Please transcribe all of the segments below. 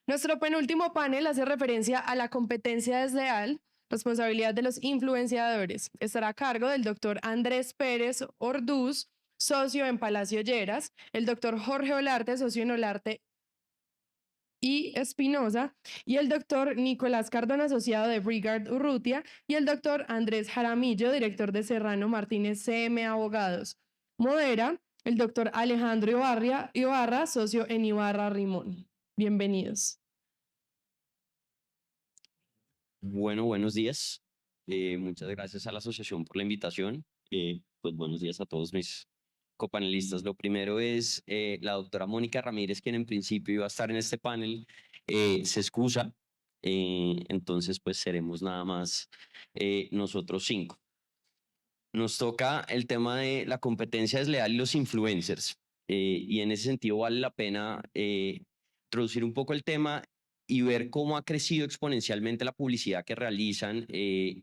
Nuestro penúltimo panel hace referencia a la competencia desleal, responsabilidad de los influenciadores. Estará a cargo del doctor Andrés Pérez Orduz, socio en Palacio Lleras, el doctor Jorge Olarte, socio en Olarte y Espinosa, y el doctor Nicolás Cardona, asociado de Brigard Urrutia, y el doctor Andrés Jaramillo, director de Serrano Martínez CM Abogados. Modera el doctor Alejandro Ibarra, socio en Ibarra Rimón. Bienvenidos. Bueno, buenos días. Muchas gracias a la asociación por la invitación. Pues buenos días a todos mis copanelistas. Lo primero es la doctora Mónica Ramírez, quien en principio iba a estar en este panel, se excusa. Entonces, pues seremos nada más nosotros 5. Nos toca el tema de la competencia desleal y los influencers. Y en ese sentido vale la pena introducir un poco el tema y ver cómo ha crecido exponencialmente la publicidad que realizan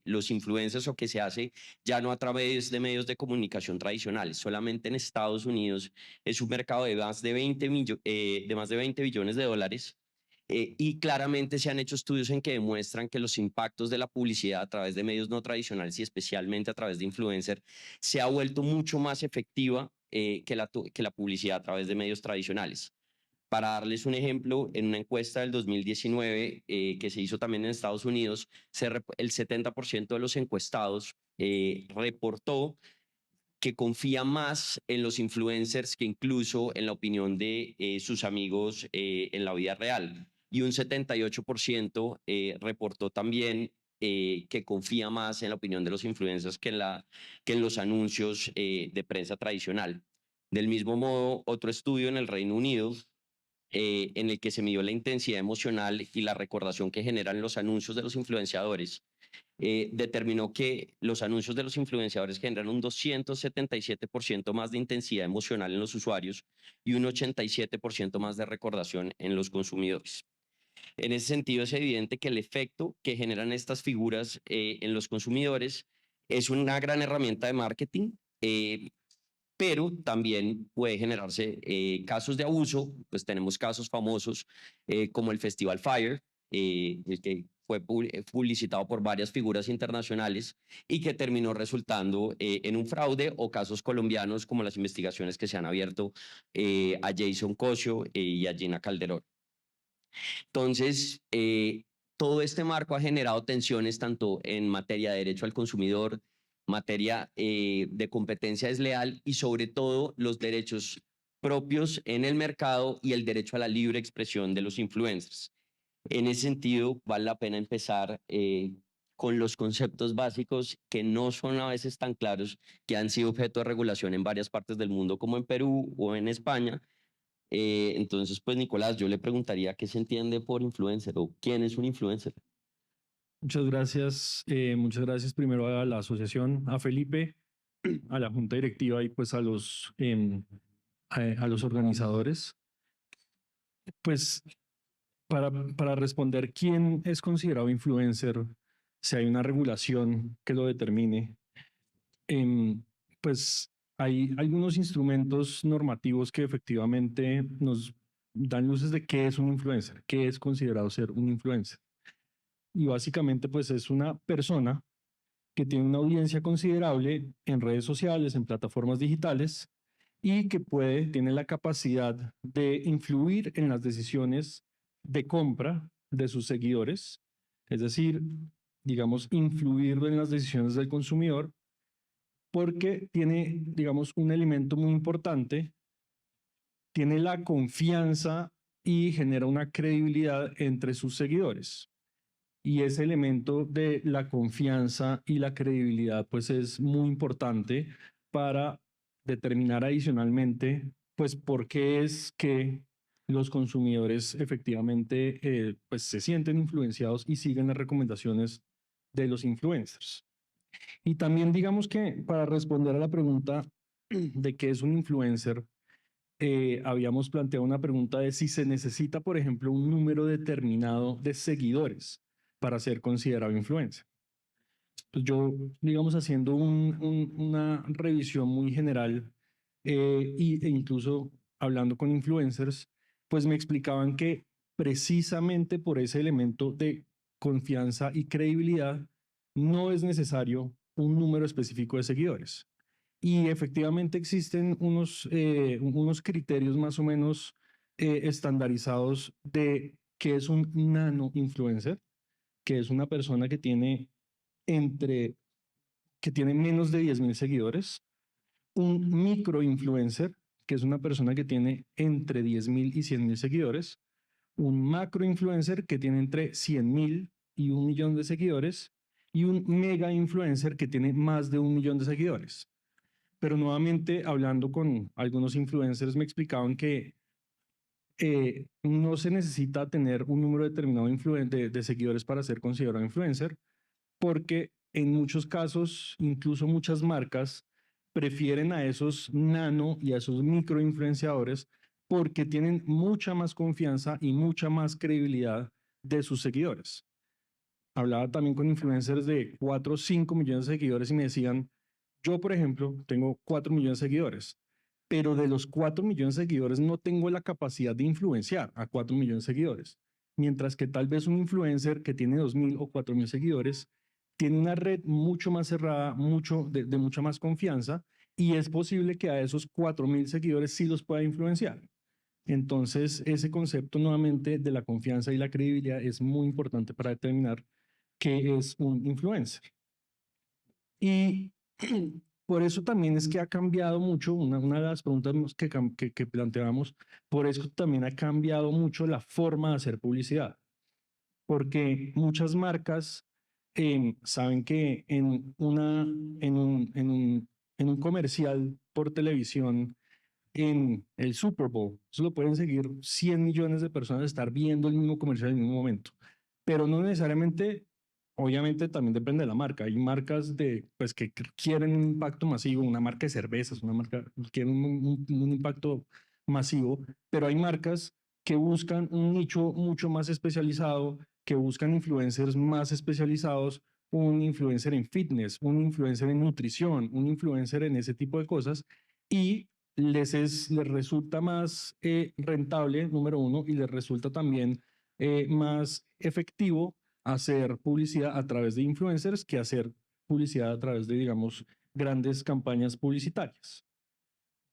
los influencers o que se hace ya no a través de medios de comunicación tradicionales. Solamente en Estados Unidos es un mercado de más de 20 billones de dólares. Y claramente se han hecho estudios en que demuestran que los impactos de la publicidad a través de medios no tradicionales y especialmente a través de influencers se ha vuelto mucho más efectiva que la publicidad a través de medios tradicionales. Para darles un ejemplo, en una encuesta del 2019 que se hizo también en Estados Unidos, el 70% de los encuestados reportó que confía más en los influencers que incluso en la opinión de sus amigos en la vida real. Y un 78% reportó también que confía más en la opinión de los influencers que en los anuncios de prensa tradicional. Del mismo modo, otro estudio en el Reino Unido en el que se midió la intensidad emocional y la recordación que generan los anuncios de los influenciadores, determinó que los anuncios de los influenciadores generan un 277% más de intensidad emocional en los usuarios y un 87% más de recordación en los consumidores. En ese sentido, es evidente que el efecto que generan estas figuras en los consumidores es una gran herramienta de marketing, pero también puede generarse casos de abuso. Pues tenemos casos famosos como el Festival Fire, el que fue publicitado por varias figuras internacionales y que terminó resultando en un fraude, o casos colombianos como las investigaciones que se han abierto a Jason Cosio y a Gina Calderón. Entonces, todo este marco ha generado tensiones tanto en materia de derecho al consumidor, materia de competencia desleal y sobre todo los derechos propios en el mercado y el derecho a la libre expresión de los influencers. En ese sentido, vale la pena empezar con los conceptos básicos que no son a veces tan claros, que han sido objeto de regulación en varias partes del mundo como en Perú o en España. Entonces, pues Nicolás, yo le preguntaría qué se entiende por influencer o quién es un influencer. Muchas gracias primero a la asociación, a Felipe, a la junta directiva y pues a los organizadores. Pues para responder quién es considerado influencer, si hay una regulación que lo determine, pues hay algunos instrumentos normativos que efectivamente nos dan luces de qué es un influencer, qué es considerado ser un influencer. Y básicamente pues es una persona que tiene una audiencia considerable en redes sociales, en plataformas digitales y que tiene la capacidad de influir en las decisiones de compra de sus seguidores, es decir, digamos, influir en las decisiones del consumidor, porque tiene, digamos, un elemento muy importante, tiene la confianza y genera una credibilidad entre sus seguidores. Y ese elemento de la confianza y la credibilidad pues es muy importante para determinar adicionalmente pues por qué es que los consumidores efectivamente pues se sienten influenciados y siguen las recomendaciones de los influencers. Y también digamos que para responder a la pregunta de qué es un influencer, habíamos planteado una pregunta de si se necesita, por ejemplo, un número determinado de seguidores para ser considerado influencer. Pues yo, digamos, haciendo una revisión muy general e incluso hablando con influencers, pues me explicaban que precisamente por ese elemento de confianza y credibilidad, no es necesario un número específico de seguidores. Y efectivamente existen unos criterios más o menos estandarizados de qué es un nano influencer, que es una persona que tiene que tiene menos de 10.000 seguidores, un micro influencer, que es una persona que tiene entre 10.000 y 100.000 seguidores, un macro influencer que tiene entre 100.000 y 1 millón de seguidores, y un mega influencer que tiene más de 1 millón de seguidores. Pero nuevamente, hablando con algunos influencers, me explicaban que no se necesita tener un número determinado de seguidores para ser considerado influencer, porque en muchos casos, incluso muchas marcas prefieren a esos nano y a esos micro influenciadores porque tienen mucha más confianza y mucha más credibilidad de sus seguidores. Hablaba también con influencers de 4 o 5 millones de seguidores y me decían, yo, por ejemplo, tengo 4 millones de seguidores, pero de los 4 millones de seguidores no tengo la capacidad de influenciar a 4 millones de seguidores. Mientras que tal vez un influencer que tiene 2.000 o 4.000 seguidores tiene una red mucho más cerrada, de mucha más confianza, y es posible que a esos 4.000 seguidores sí los pueda influenciar. Entonces, ese concepto nuevamente de la confianza y la credibilidad es muy importante para determinar qué es un influencer. Y por eso también es que ha cambiado mucho, una de las preguntas que planteamos, por eso también ha cambiado mucho la forma de hacer publicidad, porque muchas marcas saben que en un comercial por televisión, en el Super Bowl, eso lo pueden seguir 100 millones de personas, estar viendo el mismo comercial en el mismo momento, pero no necesariamente. Obviamente también depende de la marca. Hay marcas pues, que quieren un impacto masivo, una marca de cervezas, una marca que quiere un impacto masivo, pero hay marcas que buscan un nicho mucho más especializado, que buscan influencers más especializados, un influencer en fitness, un influencer en nutrición, un influencer en ese tipo de cosas, y les resulta más rentable, número uno, y les resulta también más efectivo hacer publicidad a través de influencers que hacer publicidad a través de, digamos, grandes campañas publicitarias.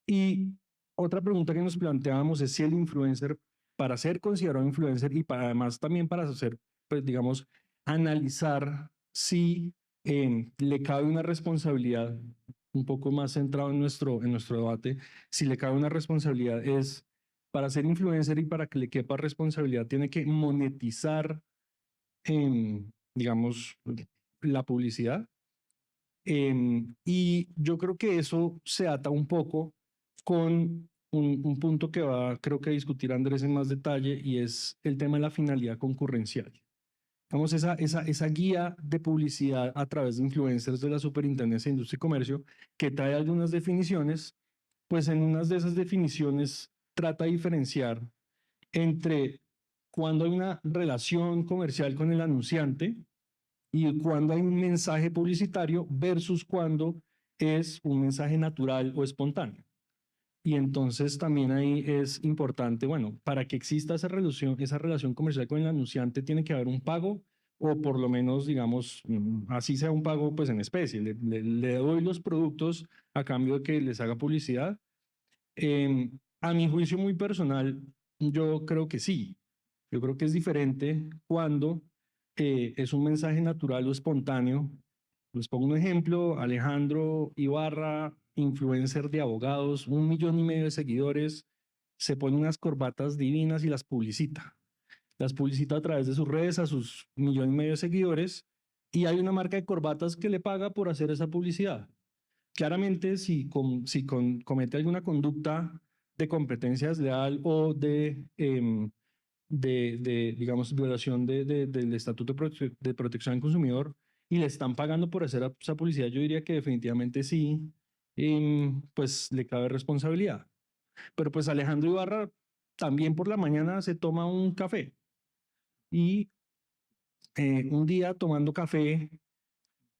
Y otra pregunta que nos planteábamos es si el influencer, para ser considerado influencer y además también para hacer, pues, digamos, analizar si le cabe una responsabilidad, un poco más centrado en nuestro debate, si le cabe una responsabilidad es, para ser influencer y para que le quepa responsabilidad, tiene que monetizar digamos, la publicidad. Y yo creo que eso se ata un poco con un punto que creo que a discutir Andrés en más detalle, y es el tema de la finalidad concurrencial. Vamos, esa guía de publicidad a través de influencers de la Superintendencia de Industria y Comercio, que trae algunas definiciones, pues en unas de esas definiciones trata de diferenciar entre cuando hay una relación comercial con el anunciante y cuando hay un mensaje publicitario versus cuando es un mensaje natural o espontáneo. Y entonces también ahí es importante, bueno, para que exista esa relación comercial con el anunciante tiene que haber un pago, o por lo menos, digamos, así sea un pago pues en especie. Le doy los productos a cambio de que les haga publicidad. A mi juicio muy personal, yo creo que sí. Yo creo que es diferente cuando es un mensaje natural o espontáneo. Les pongo un ejemplo: Alejandro Ibarra, influencer de abogados, 1,5 millones de seguidores, se pone unas corbatas divinas y las publicita. Las publicita a través de sus redes a sus 1,5 millones de seguidores, y hay una marca de corbatas que le paga por hacer esa publicidad. Claramente, si comete alguna conducta de competencia desleal o digamos, violación del Estatuto de Protección al Consumidor, y le están pagando por hacer esa publicidad, yo diría que definitivamente sí, pues le cabe responsabilidad. Pero pues Alejandro Ibarra también por la mañana se toma un café, y un día tomando café,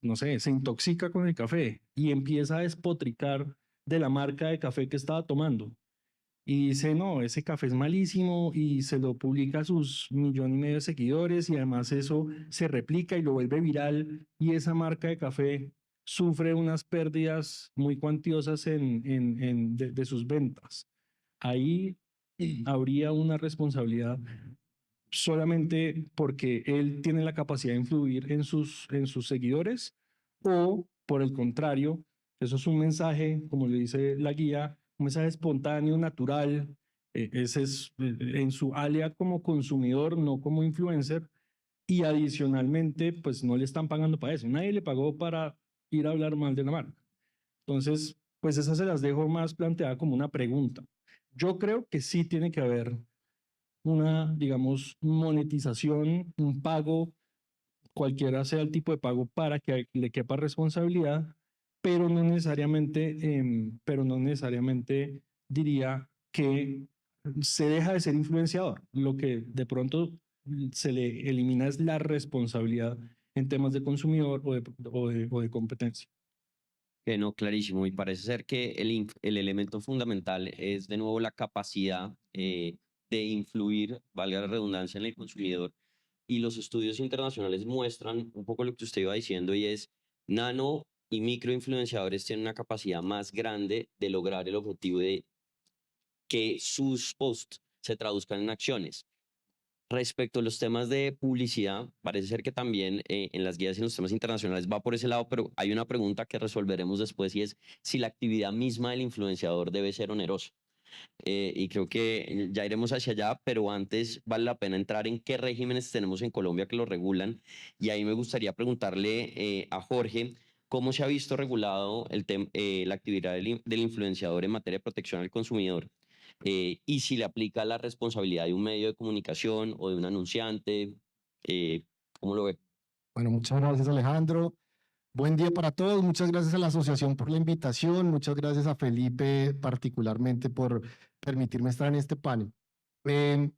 no sé, se intoxica con el café y empieza a despotricar de la marca de café que estaba tomando. y dice, no, ese café es malísimo y se lo publica a sus 1,5 millones de seguidores y además eso se replica y lo vuelve viral y esa marca de café sufre unas pérdidas muy cuantiosas de sus ventas. Ahí habría una responsabilidad solamente porque él tiene la capacidad de influir en sus seguidores o por el contrario, eso es un mensaje, como le dice la guía, un mensaje espontáneo, natural, ese es en su área como consumidor, no como influencer, y adicionalmente, pues no le están pagando para eso, nadie le pagó para ir a hablar mal de la marca. Entonces, pues esas se las dejo más planteada como una pregunta. Yo creo que sí tiene que haber una, digamos, monetización, un pago, cualquiera sea el tipo de pago para que le quepa responsabilidad, pero no necesariamente diría que se deja de ser influenciador. Lo que de pronto se le elimina es la responsabilidad en temas de consumidor o de competencia. Que no, clarísimo. Y parece ser que el elemento fundamental es de nuevo la capacidad de influir, valga la redundancia, en el consumidor. Y los estudios internacionales muestran un poco lo que usted iba diciendo y es nano y microinfluenciadores tienen una capacidad más grande de lograr el objetivo de que sus posts se traduzcan en acciones. Respecto a los temas de publicidad, parece ser que también en las guías y en los temas internacionales va por ese lado, pero hay una pregunta que resolveremos después y es si la actividad misma del influenciador debe ser onerosa. Y creo que ya iremos hacia allá, pero antes vale la pena entrar en qué regímenes tenemos en Colombia que lo regulan. Y ahí me gustaría preguntarle a Jorge cómo se ha visto regulado la actividad del influenciador en materia de protección al consumidor y si le aplica la responsabilidad de un medio de comunicación o de un anunciante. ¿Cómo lo ve? Bueno, muchas gracias, Alejandro. Buen día para todos. Muchas gracias a la asociación por la invitación. Muchas gracias a Felipe particularmente por permitirme estar en este panel. Eh,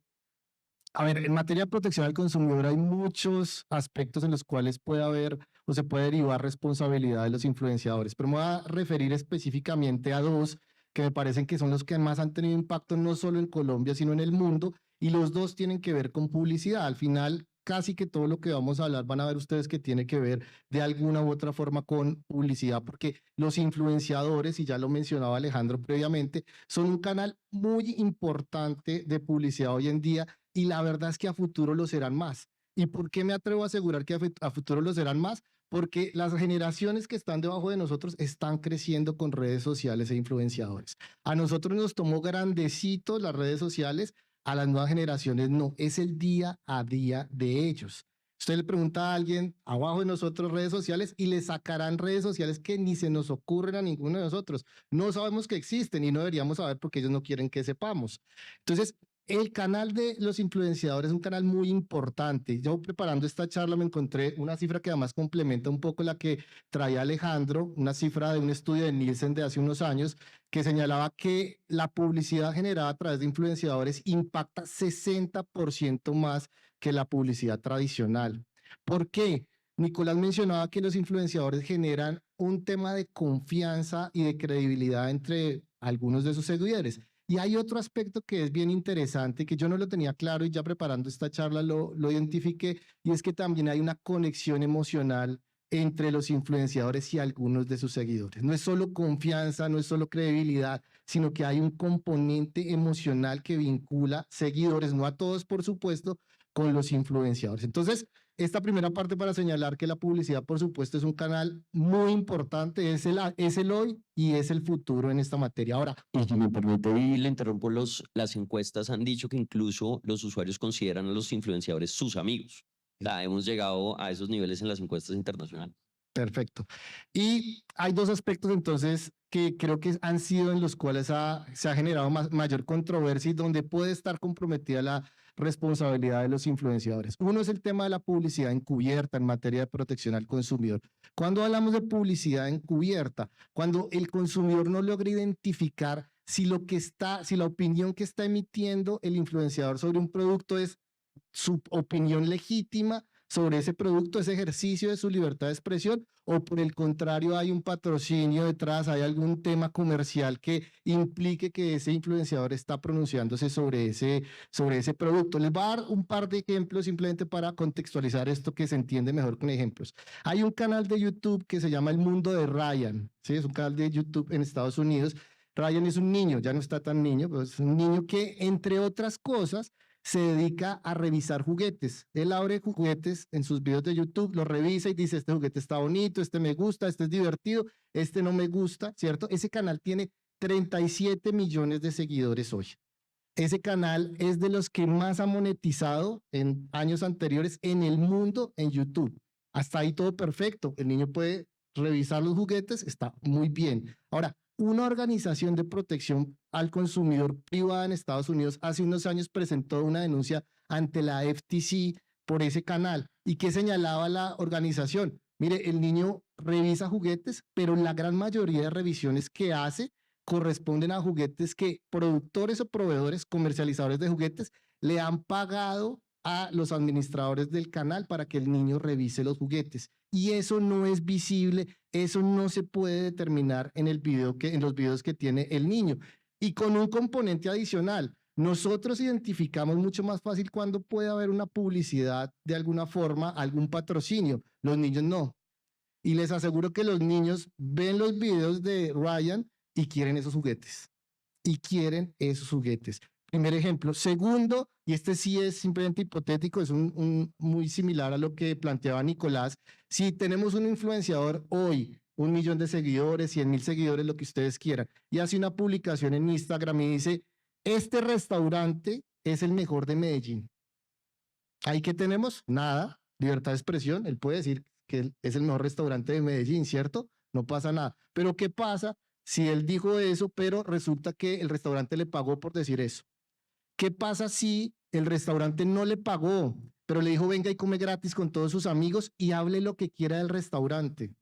a ver, en materia de protección al consumidor hay muchos aspectos en los cuales puede haber o se puede derivar responsabilidad de los influenciadores, pero me voy a referir específicamente a dos que me parecen que son los que más han tenido impacto no solo en Colombia, sino en el mundo, y los dos tienen que ver con publicidad. Al final, casi que todo lo que vamos a hablar van a ver ustedes que tiene que ver de alguna u otra forma con publicidad, porque los influenciadores, y ya lo mencionaba Alejandro previamente, son un canal muy importante de publicidad hoy en día y la verdad es que a futuro lo serán más. ¿Y por qué me atrevo a asegurar que a futuro lo serán más? Porque las generaciones que están debajo de nosotros están creciendo con redes sociales e influenciadores. A nosotros nos tomó grandecitos las redes sociales, a las nuevas generaciones no, es el día a día de ellos. Usted le pregunta a alguien abajo de nosotros redes sociales y le sacarán redes sociales que ni se nos ocurren a ninguno de nosotros. No sabemos que existen y no deberíamos saber porque ellos no quieren que sepamos. Entonces, el canal de los influenciadores es un canal muy importante. Yo preparando esta charla me encontré una cifra que además complementa un poco la que traía Alejandro, una cifra de un estudio de Nielsen de hace unos años que señalaba que la publicidad generada a través de influenciadores impacta 60% más que la publicidad tradicional. ¿Por qué? Nicolás mencionaba que los influenciadores generan un tema de confianza y de credibilidad entre algunos de sus seguidores. Y hay otro aspecto que es bien interesante, que yo no lo tenía claro y ya preparando esta charla lo identifiqué, y es que también hay una conexión emocional entre los influenciadores y algunos de sus seguidores. No es solo confianza, no es solo credibilidad, sino que hay un componente emocional que vincula seguidores, no a todos por supuesto, con los influenciadores. Entonces, esta primera parte para señalar que la publicidad, por supuesto, es un canal muy importante, es el hoy y es el futuro en esta materia. Ahora, Y si me permite, y le interrumpo, las encuestas han dicho que incluso los usuarios consideran a los influenciadores sus amigos. Ya hemos llegado a esos niveles en las encuestas internacionales. perfecto. Y hay dos aspectos entonces que creo que han sido en los cuales se ha generado mayor controversia y donde puede estar comprometida la responsabilidad de los influenciadores. Uno es el tema de la publicidad encubierta en materia de protección al consumidor. Cuando hablamos de publicidad encubierta, cuando el consumidor no logra identificar si la opinión que está emitiendo el influenciador sobre un producto es su opinión legítima sobre ese producto, ese ejercicio de su libertad de expresión, o por el contrario hay un patrocinio detrás, hay algún tema comercial que implique que ese influenciador está pronunciándose sobre ese producto. Les voy a dar un par de ejemplos simplemente para contextualizar esto que se entiende mejor con ejemplos. Hay un canal de YouTube que se llama El Mundo de Ryan, ¿sí? Es un canal de YouTube en Estados Unidos. Ryan es un niño, ya no está tan niño, pero es un niño que, entre otras cosas, se dedica a revisar juguetes. Él abre juguetes en sus videos de YouTube, los revisa y dice, este juguete está bonito, este me gusta, este es divertido, este no me gusta, ¿cierto? Ese canal tiene 37 millones de seguidores hoy. Ese canal es de los que más ha monetizado en años anteriores en el mundo en YouTube. Hasta ahí todo perfecto. El niño puede revisar los juguetes, está muy bien. Ahora, una organización de protección al consumidor privada en Estados Unidos hace unos años presentó una denuncia ante la FTC por ese canal. ¿Y qué señalaba la organización? Mire, el niño revisa juguetes, pero la gran mayoría de revisiones que hace corresponden a juguetes que productores o proveedores, comercializadores de juguetes, le han pagado a los administradores del canal para que el niño revise los juguetes. Y eso no es visible, eso no se puede determinar en los videos que tiene el niño. Y con un componente adicional, nosotros identificamos mucho más fácil cuando puede haber una publicidad de alguna forma, algún patrocinio. Los niños no. Y les aseguro que los niños ven los videos de Ryan y quieren esos juguetes. Y quieren esos juguetes. Primer ejemplo. Segundo, y este sí es simplemente hipotético, es muy similar a lo que planteaba Nicolás. Si tenemos un influenciador hoy, 1 millón de seguidores, 100,000 seguidores, lo que ustedes quieran, y hace una publicación en Instagram y dice, este restaurante es el mejor de Medellín. ¿Ahí qué tenemos? Nada, libertad de expresión. Él puede decir que es el mejor restaurante de Medellín, ¿cierto? No pasa nada. Pero ¿qué pasa si él dijo eso, pero resulta que el restaurante le pagó por decir eso? ¿Qué pasa si el restaurante no le pagó, pero le dijo venga y come gratis con todos sus amigos y hable lo que quiera del restaurante?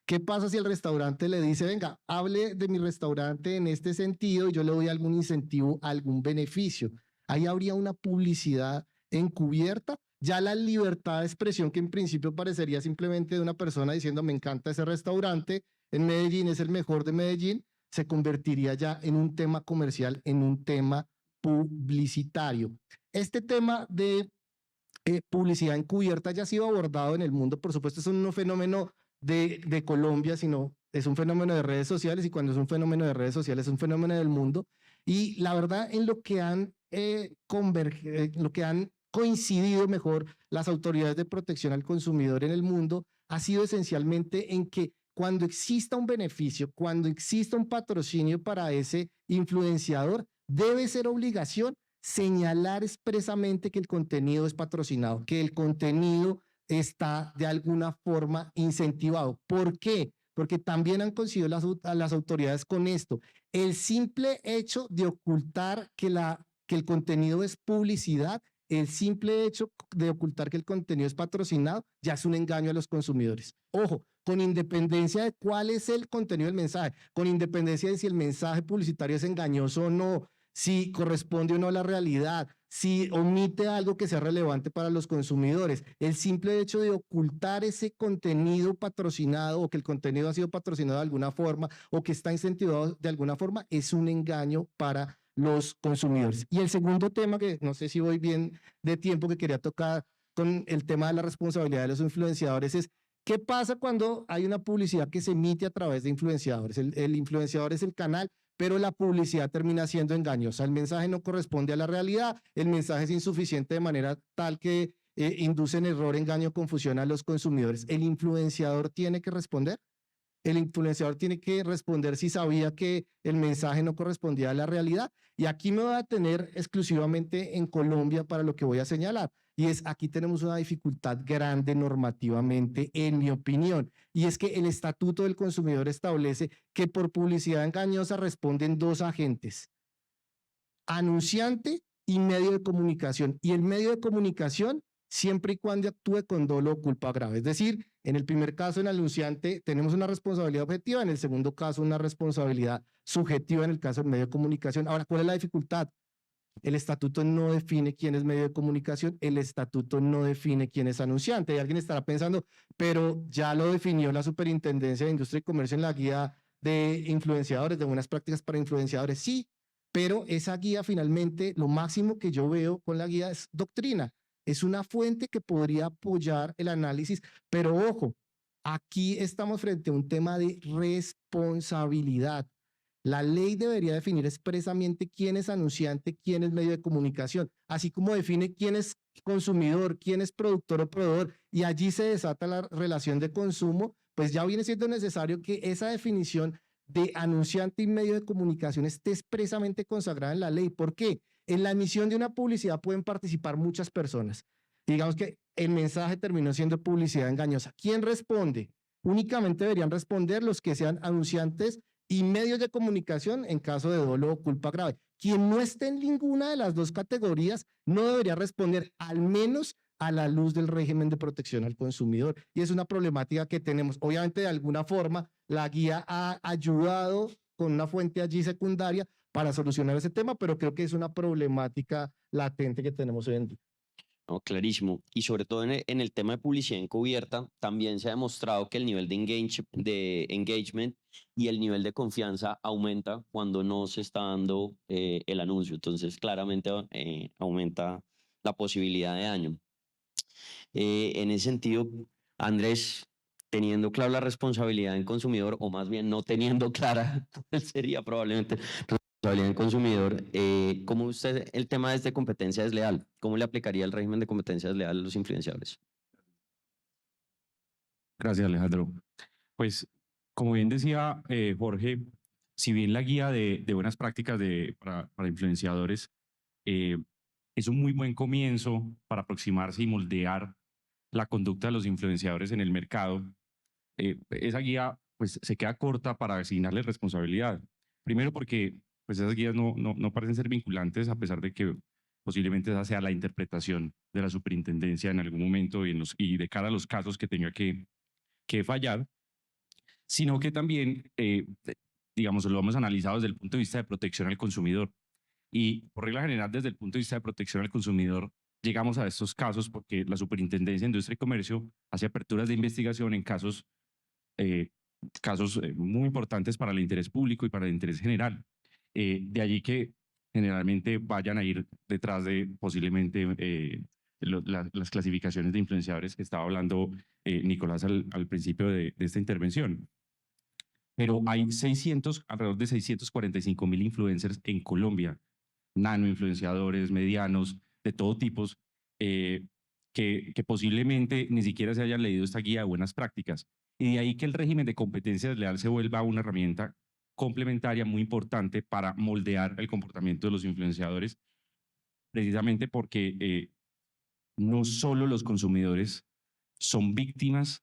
¿Qué pasa si el restaurante le dice venga, hable de mi restaurante en este sentido y yo le doy algún incentivo, algún beneficio? Ahí habría una publicidad encubierta. Ya la libertad de expresión, que en principio parecería simplemente de una persona diciendo me encanta ese restaurante en Medellín, es el mejor de Medellín, se convertiría ya en un tema comercial, en un tema publicitario. Este tema de publicidad encubierta ya ha sido abordado en el mundo, por supuesto, es un fenómeno de Colombia, sino es un fenómeno de redes sociales, y cuando es un fenómeno de redes sociales es un fenómeno del mundo. Y la verdad, en lo que han coincidido mejor las autoridades de protección al consumidor en el mundo ha sido esencialmente en que cuando exista un beneficio, cuando exista un patrocinio para ese influenciador, debe ser obligación señalar expresamente que el contenido es patrocinado, que el contenido está de alguna forma incentivado. ¿Por qué? Porque también han coincidido las autoridades con esto. El simple hecho de ocultar que el contenido es publicidad, el simple hecho de ocultar que el contenido es patrocinado, ya es un engaño a los consumidores. Ojo, con independencia de cuál es el contenido del mensaje, con independencia de si el mensaje publicitario es engañoso o no, si corresponde o no a la realidad, si omite algo que sea relevante para los consumidores. El simple hecho de ocultar ese contenido patrocinado, o que el contenido ha sido patrocinado de alguna forma o que está incentivado de alguna forma, es un engaño para los consumidores. Y el segundo tema, que no sé si voy bien de tiempo, que quería tocar con el tema de la responsabilidad de los influenciadores, es ¿qué pasa cuando hay una publicidad que se emite a través de influenciadores? El influenciador es el canal, pero la publicidad termina siendo engañosa. El mensaje no corresponde a la realidad, el mensaje es insuficiente de manera tal que induce en error, engaño, confusión a los consumidores. ¿El influenciador tiene que responder? El influenciador tiene que responder si sabía que el mensaje no correspondía a la realidad. Y aquí me voy a tener exclusivamente en Colombia para lo que voy a señalar. Y es, aquí tenemos una dificultad grande normativamente, en mi opinión. Y es que el Estatuto del Consumidor establece que por publicidad engañosa responden 2 agentes: anunciante y medio de comunicación. Y el medio de comunicación, siempre y cuando actúe con dolo o culpa grave. Es decir, en el primer caso, el anunciante, tenemos una responsabilidad objetiva, en el segundo caso, una responsabilidad subjetiva en el caso del medio de comunicación. Ahora, ¿cuál es la dificultad? El estatuto no define quién es medio de comunicación, el estatuto no define quién es anunciante. Y alguien estará pensando, pero ya lo definió la Superintendencia de Industria y Comercio en la guía de influenciadores, de buenas prácticas para influenciadores. Sí, pero esa guía finalmente, lo máximo que yo veo con la guía es doctrina. Es una fuente que podría apoyar el análisis, pero ojo, aquí estamos frente a un tema de responsabilidad. La ley debería definir expresamente quién es anunciante, quién es medio de comunicación, así como define quién es consumidor, quién es productor o proveedor, y allí se desata la relación de consumo, pues ya viene siendo necesario que esa definición de anunciante y medio de comunicación esté expresamente consagrada en la ley. ¿Por qué? En la emisión de una publicidad pueden participar muchas personas. Digamos que el mensaje terminó siendo publicidad engañosa. ¿Quién responde? Únicamente deberían responder los que sean anunciantes y medios de comunicación en caso de dolo o culpa grave. Quien no esté en ninguna de las dos categorías no debería responder, al menos a la luz del régimen de protección al consumidor. Y es una problemática que tenemos. Obviamente, de alguna forma, la guía ha ayudado con una fuente allí secundaria para solucionar ese tema, pero creo que es una problemática latente que tenemos hoy en día. No, clarísimo. Y sobre todo en el tema de publicidad encubierta, también se ha demostrado que el nivel de engagement y el nivel de confianza aumenta cuando no se está dando el anuncio. Entonces, claramente aumenta la posibilidad de daño. En ese sentido, Andrés, teniendo clara la responsabilidad del consumidor, o más bien no teniendo clara, ¿cuál sería probablemente responsabilidad del consumidor? ¿Cómo usted el tema de competencia desleal? ¿Cómo le aplicaría el régimen de competencia desleal a los influenciadores? Gracias, Alejandro. Pues, como bien decía Jorge, si bien la guía de buenas prácticas para influenciadores es un muy buen comienzo para aproximarse y moldear la conducta de los influenciadores en el mercado, esa guía pues, se queda corta para asignarle responsabilidad. Primero porque pues, esas guías no parecen ser vinculantes, a pesar de que posiblemente esa sea la interpretación de la superintendencia en algún momento y de cara a los casos que tenga que fallar, sino que también, digamos, lo hemos analizado desde el punto de vista de protección al consumidor. Y por regla general, desde el punto de vista de protección al consumidor, llegamos a estos casos porque la Superintendencia de Industria y Comercio hace aperturas de investigación en casos muy importantes para el interés público y para el interés general. De allí que generalmente vayan a ir detrás de posiblemente las clasificaciones de influenciadores que estaba hablando Nicolás al principio de esta intervención. Pero hay alrededor de 645,000 influencers en Colombia, nano influenciadores, medianos, de todo tipo, que posiblemente ni siquiera se hayan leído esta guía de buenas prácticas. Y de ahí que el régimen de competencia desleal se vuelva una herramienta complementaria muy importante para moldear el comportamiento de los influenciadores, precisamente porque no solo los consumidores son víctimas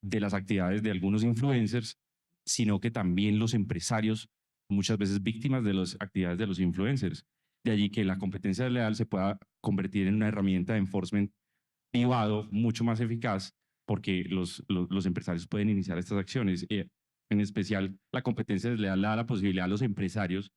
de las actividades de algunos influencers, sino que también los empresarios muchas veces víctimas de las actividades de los influencers. De allí que la competencia desleal se pueda convertir en una herramienta de enforcement privado mucho más eficaz porque los empresarios pueden iniciar estas acciones. En especial, la competencia desleal da la posibilidad a los empresarios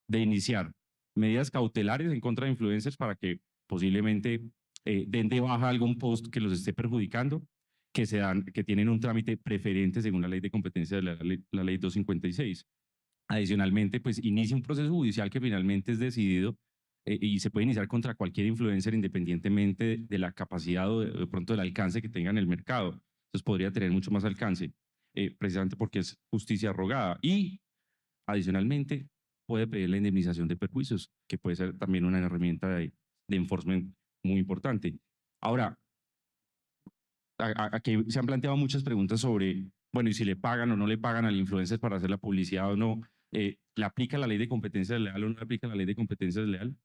de iniciar medidas cautelares en contra de influencers para que posiblemente den de baja algún post que los esté perjudicando, que tienen un trámite preferente según la ley de competencia de la ley 256. Adicionalmente, pues inicia un proceso judicial que finalmente es decidido y se puede iniciar contra cualquier influencer independientemente de la capacidad o de pronto del alcance que tenga en el mercado. Entonces podría tener mucho más alcance, precisamente porque es justicia rogada. Y adicionalmente puede pedir la indemnización de perjuicios, que puede ser también una herramienta de enforcement muy importante. Ahora, aquí se han planteado muchas preguntas sobre, bueno, y si le pagan o no le pagan al influencer para hacer la publicidad o no, ¿le aplica la ley de competencia desleal o no le aplica la ley de competencia desleal?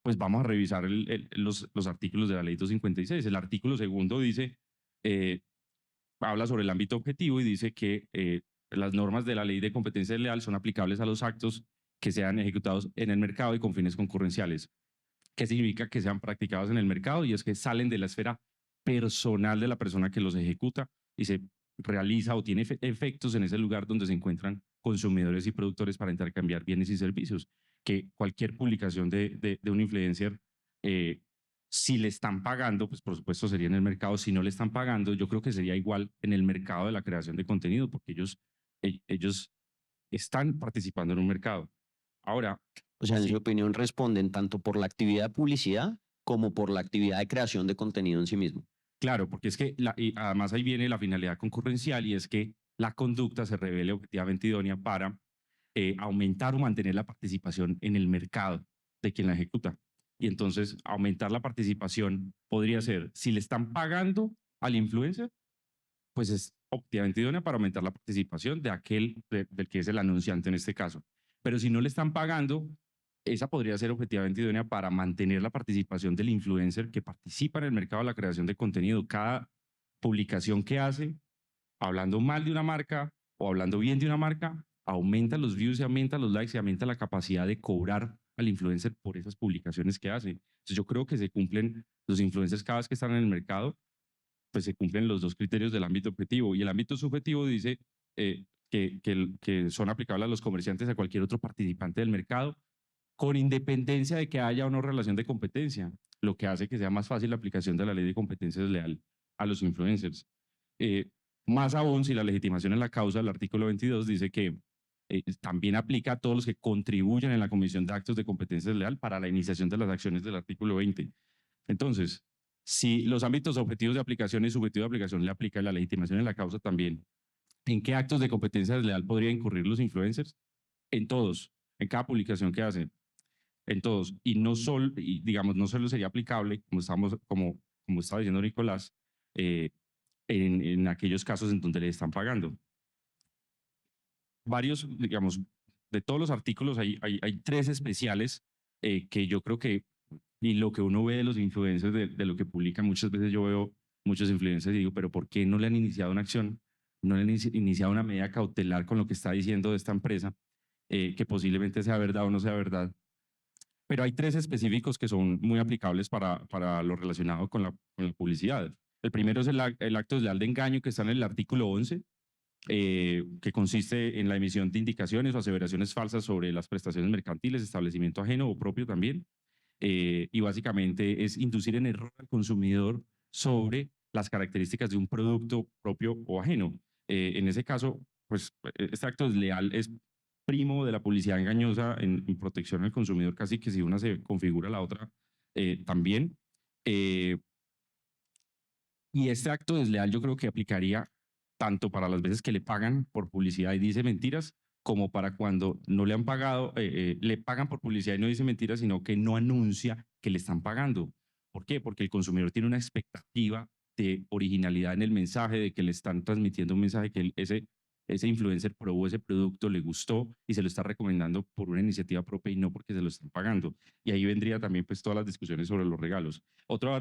Pues vamos a revisar los artículos de la ley 256. El artículo segundo dice, habla sobre el ámbito objetivo y dice que las normas de la ley de competencia desleal son aplicables a los actos que sean ejecutados en el mercado y con fines concurrenciales. ¿Qué significa que sean practicados en el mercado? Y es que salen de la esfera personal de la persona que los ejecuta y se realiza o tiene efectos en ese lugar donde se encuentran consumidores y productores para intercambiar bienes y servicios. que cualquier publicación de un influencer, si le están pagando, pues por supuesto sería en el mercado. Si no le están pagando, yo creo que sería igual en el mercado de la creación de contenido, porque ellos están participando en un mercado. Ahora, O sea, en sí, su opinión, responden tanto por la actividad de publicidad como por la actividad de creación de contenido en sí mismo. claro, porque es que y además ahí viene la finalidad concurrencial, y es que la conducta se revele objetivamente idónea para aumentar o mantener la participación en el mercado de quien la ejecuta. Y entonces aumentar la participación podría ser, si le están pagando al influencer, pues es objetivamente idónea para aumentar la participación de del que es el anunciante en este caso. Pero si no le están pagando, esa podría ser objetivamente idónea para mantener la participación del influencer que participa en el mercado de la creación de contenido. Cada publicación que hace, hablando mal de una marca o hablando bien de una marca, aumenta los views y aumenta los likes y aumenta la capacidad de cobrar al influencer por esas publicaciones que hace. Entonces yo creo que se cumplen los influencers cada vez que están en el mercado, pues se cumplen los dos criterios del ámbito objetivo. Y el ámbito subjetivo dice que son aplicables a los comerciantes, a cualquier otro participante del mercado, con independencia de que haya o no relación de competencia, lo que hace que sea más fácil la aplicación de la ley de competencia desleal a los influencers. Eh, Más aún, si la legitimación en la causa, el artículo 22 dice que también aplica a todos los que contribuyan en la comisión de actos de competencia desleal para la iniciación de las acciones del artículo 20. Entonces, si los ámbitos objetivos de aplicación y subjetivos de aplicación le aplica la legitimación en la causa también, ¿en qué actos de competencia desleal podrían incurrir los influencers? En todos, en cada publicación que hacen, en todos. Y no solo, y digamos, no solo sería aplicable, como estaba diciendo Nicolás, en aquellos casos en donde le están pagando. Varios, digamos, de todos los artículos hay 3 especiales que yo creo que, y lo que uno ve de los influencers, de lo que publican, muchas veces yo veo muchos influencers y digo, pero ¿por qué no le han iniciado una acción? No le han iniciado una medida cautelar con lo que está diciendo de esta empresa, que posiblemente sea verdad o no sea verdad. Pero hay 3 específicos que son muy aplicables para lo relacionado con la publicidad. El primero es el acto desleal de engaño, que está en el artículo 11, que consiste en la emisión de indicaciones o aseveraciones falsas sobre las prestaciones mercantiles, establecimiento ajeno o propio también. Y básicamente es inducir en error al consumidor sobre las características de un producto propio o ajeno. En ese caso, pues este acto desleal es primo de la publicidad engañosa en protección al consumidor, casi que si una se configura la otra también. Y este acto desleal yo creo que aplicaría tanto para las veces que le pagan por publicidad y dice mentiras, como para cuando no le han pagado, le pagan por publicidad y no dice mentiras, sino que no anuncia que le están pagando. ¿Por qué? Porque el consumidor tiene una expectativa de originalidad en el mensaje, de que le están transmitiendo un mensaje que ese influencer probó ese producto, le gustó y se lo está recomendando por una iniciativa propia y no porque se lo están pagando. Y ahí vendría también pues todas las discusiones sobre los regalos. Otro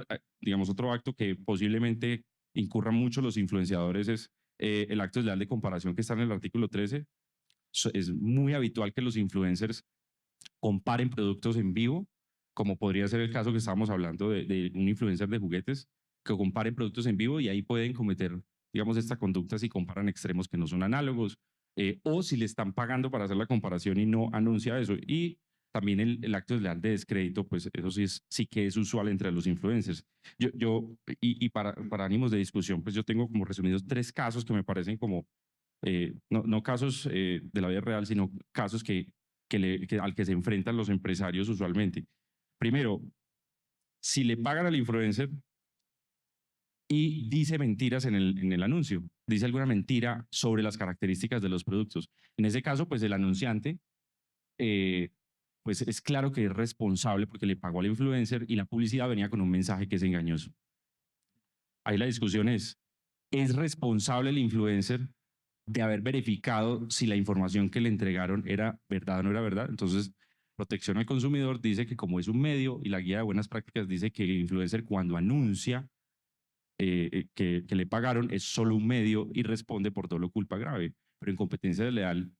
acto que posiblemente incurran mucho los influenciadores es el acto desleal de comparación que está en el artículo 13. Es muy habitual que los influencers comparen productos en vivo, como podría ser el caso que estábamos hablando de un influencer de juguetes, que comparen productos en vivo y ahí pueden cometer, digamos, esta conducta si comparan extremos que no son análogos, o si le están pagando para hacer la comparación y no anuncia eso. Y también el acto desleal de descrédito, pues eso sí que es usual entre los influencers. Para ánimos de discusión, pues yo tengo como resumidos 3 casos que me parecen como, no casos de la vida real, sino casos al que se enfrentan los empresarios usualmente. Primero, si le pagan al influencer y dice mentiras en el anuncio, dice alguna mentira sobre las características de los productos. En ese caso, pues el anunciante, pues es claro que es responsable porque le pagó al influencer y la publicidad venía con un mensaje que es engañoso. Ahí la discusión ¿es responsable el influencer de haber verificado si la información que le entregaron era verdad o no era verdad? Entonces, protección al consumidor dice que como es un medio y la guía de buenas prácticas dice que el influencer cuando anuncia que le pagaron es solo un medio y responde por dolo culpa grave. Pero en competencia desleal,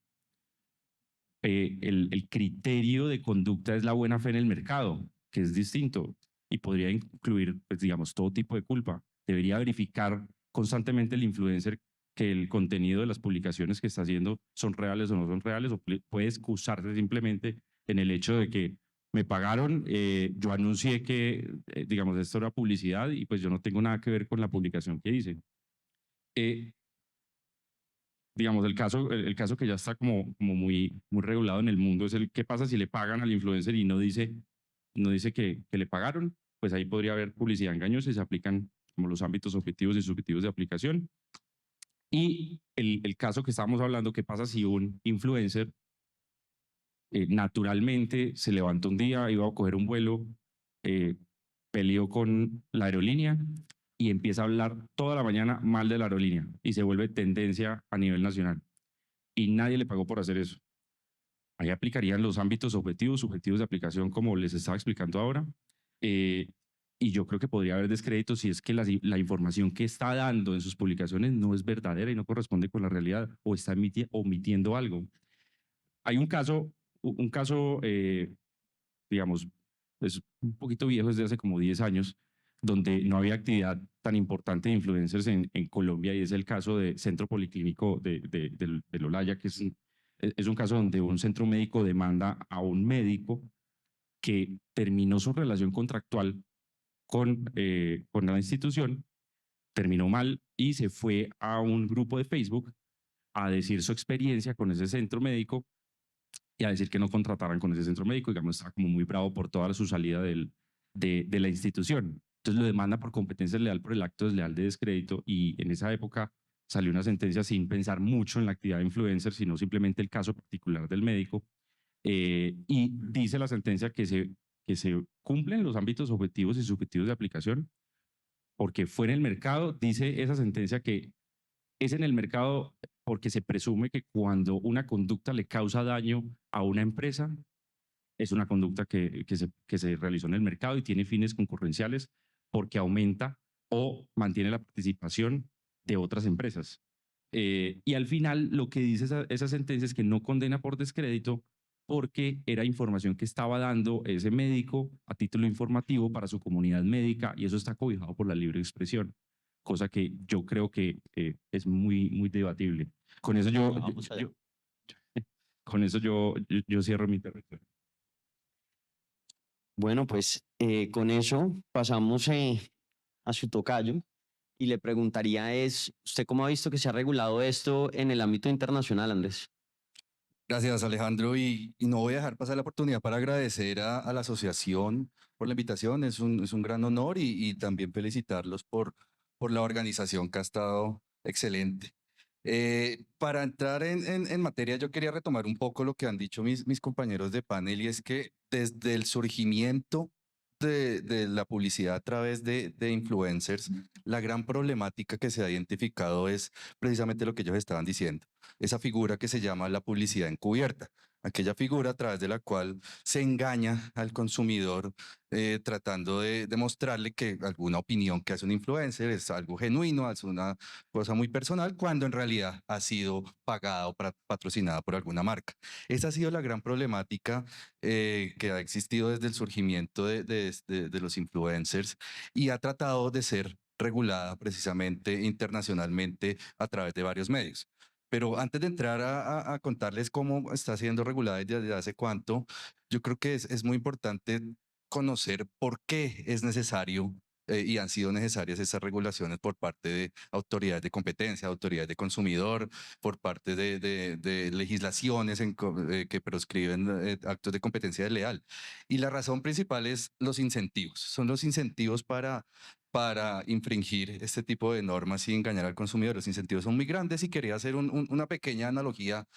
el criterio de conducta es la buena fe en el mercado, que es distinto y podría incluir, pues, digamos, todo tipo de culpa. Debería verificar constantemente el influencer que el contenido de las publicaciones que está haciendo son reales o no son reales, o puede excusarse simplemente en el hecho de que me pagaron, yo anuncié que, digamos, esto era publicidad y pues yo no tengo nada que ver con la publicación que hice. Digamos, el caso que ya está como muy regulado en el mundo es el qué pasa si le pagan al influencer y no dice que le pagaron, pues ahí podría haber publicidad engañosa y se aplican como los ámbitos objetivos y subjetivos de aplicación. Y el caso que estábamos hablando, qué pasa si un influencer naturalmente se levanta un día, iba a coger un vuelo, peleó con la aerolínea y empieza a hablar toda la mañana mal de la aerolínea y se vuelve tendencia a nivel nacional. Y nadie le pagó por hacer eso. Ahí aplicarían los ámbitos objetivos, subjetivos de aplicación, como les estaba explicando ahora. Y yo creo que podría haber descrédito si es que la información que está dando en sus publicaciones no es verdadera y no corresponde con la realidad o está omitiendo algo. Hay un caso, digamos, es un poquito viejo, desde hace como 10 años, donde no había actividad tan importante de influencers en Colombia, y es el caso de Centro Policlínico del Olaya, que es un caso donde un centro médico demanda a un médico que terminó su relación contractual con la institución, terminó mal y se fue a un grupo de Facebook a decir su experiencia con ese centro médico y a decir que no contrataran con ese centro médico. Digamos, estaba como muy bravo por toda su salida de la institución. Entonces lo demanda por competencia desleal por el acto desleal de descrédito, y en esa época salió una sentencia sin pensar mucho en la actividad de influencer, sino simplemente el caso particular del médico. Y dice la sentencia que se cumplen los ámbitos objetivos y subjetivos de aplicación, porque fue en el mercado, dice esa sentencia, que es en el mercado porque se presume que cuando una conducta le causa daño a una empresa, es una conducta que se realizó en el mercado y tiene fines concurrenciales porque aumenta o mantiene la participación de otras empresas. Y al final lo que dice esa sentencia es que no condena por descrédito porque era información que estaba dando ese médico a título informativo para su comunidad médica, y eso está cobijado por la libre expresión, cosa que yo creo que es muy debatible. Con eso con eso yo cierro mi territorio. Bueno, pues con eso pasamos a su tocayo y le preguntaría ¿usted cómo ha visto que se ha regulado esto en el ámbito internacional, Andrés? Gracias, Alejandro. Y no voy a dejar pasar la oportunidad para agradecer a la asociación por la invitación. Es un gran honor y también felicitarlos por la organización, que ha estado excelente. Para entrar en materia, yo quería retomar un poco lo que han dicho mis compañeros de panel, y es que desde el surgimiento de la publicidad a través de influencers, la gran problemática que se ha identificado es precisamente lo que ellos estaban diciendo, esa figura que se llama la publicidad encubierta, aquella figura a través de la cual se engaña al consumidor, tratando de demostrarle que alguna opinión que hace un influencer es algo genuino, es una cosa muy personal, cuando en realidad ha sido pagada o patrocinada por alguna marca. Esa ha sido la gran problemática que ha existido desde el surgimiento de los influencers, y ha tratado de ser regulada precisamente internacionalmente a través de varios medios. Pero antes de entrar a contarles cómo está siendo regulada y desde hace cuánto, yo creo que es muy importante conocer por qué es necesario y han sido necesarias esas regulaciones por parte de autoridades de competencia, autoridades de consumidor, por parte de legislaciones que proscriben actos de competencia desleal. Y la razón principal es los incentivos. Son los incentivos para infringir este tipo de normas y engañar al consumidor. Los incentivos son muy grandes, y quería hacer una pequeña analogía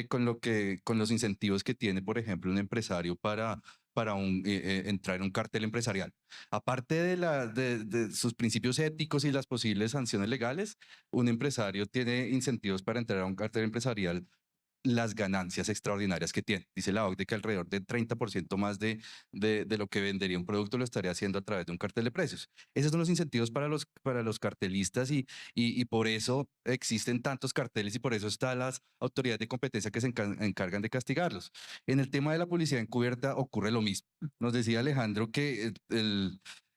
con los incentivos que tiene, por ejemplo, un empresario para entrar en un cartel empresarial. Aparte de sus principios éticos y las posibles sanciones legales, un empresario tiene incentivos para entrar a un cartel empresarial: las ganancias extraordinarias que tiene. Dice la OCDE que alrededor del 30% más de lo que vendería un producto lo estaría haciendo a través de un cartel de precios. Esos son los incentivos para los cartelistas, y por eso existen tantos carteles, y por eso están las autoridades de competencia que se encargan de castigarlos. En el tema de la publicidad encubierta ocurre lo mismo. Nos decía Alejandro que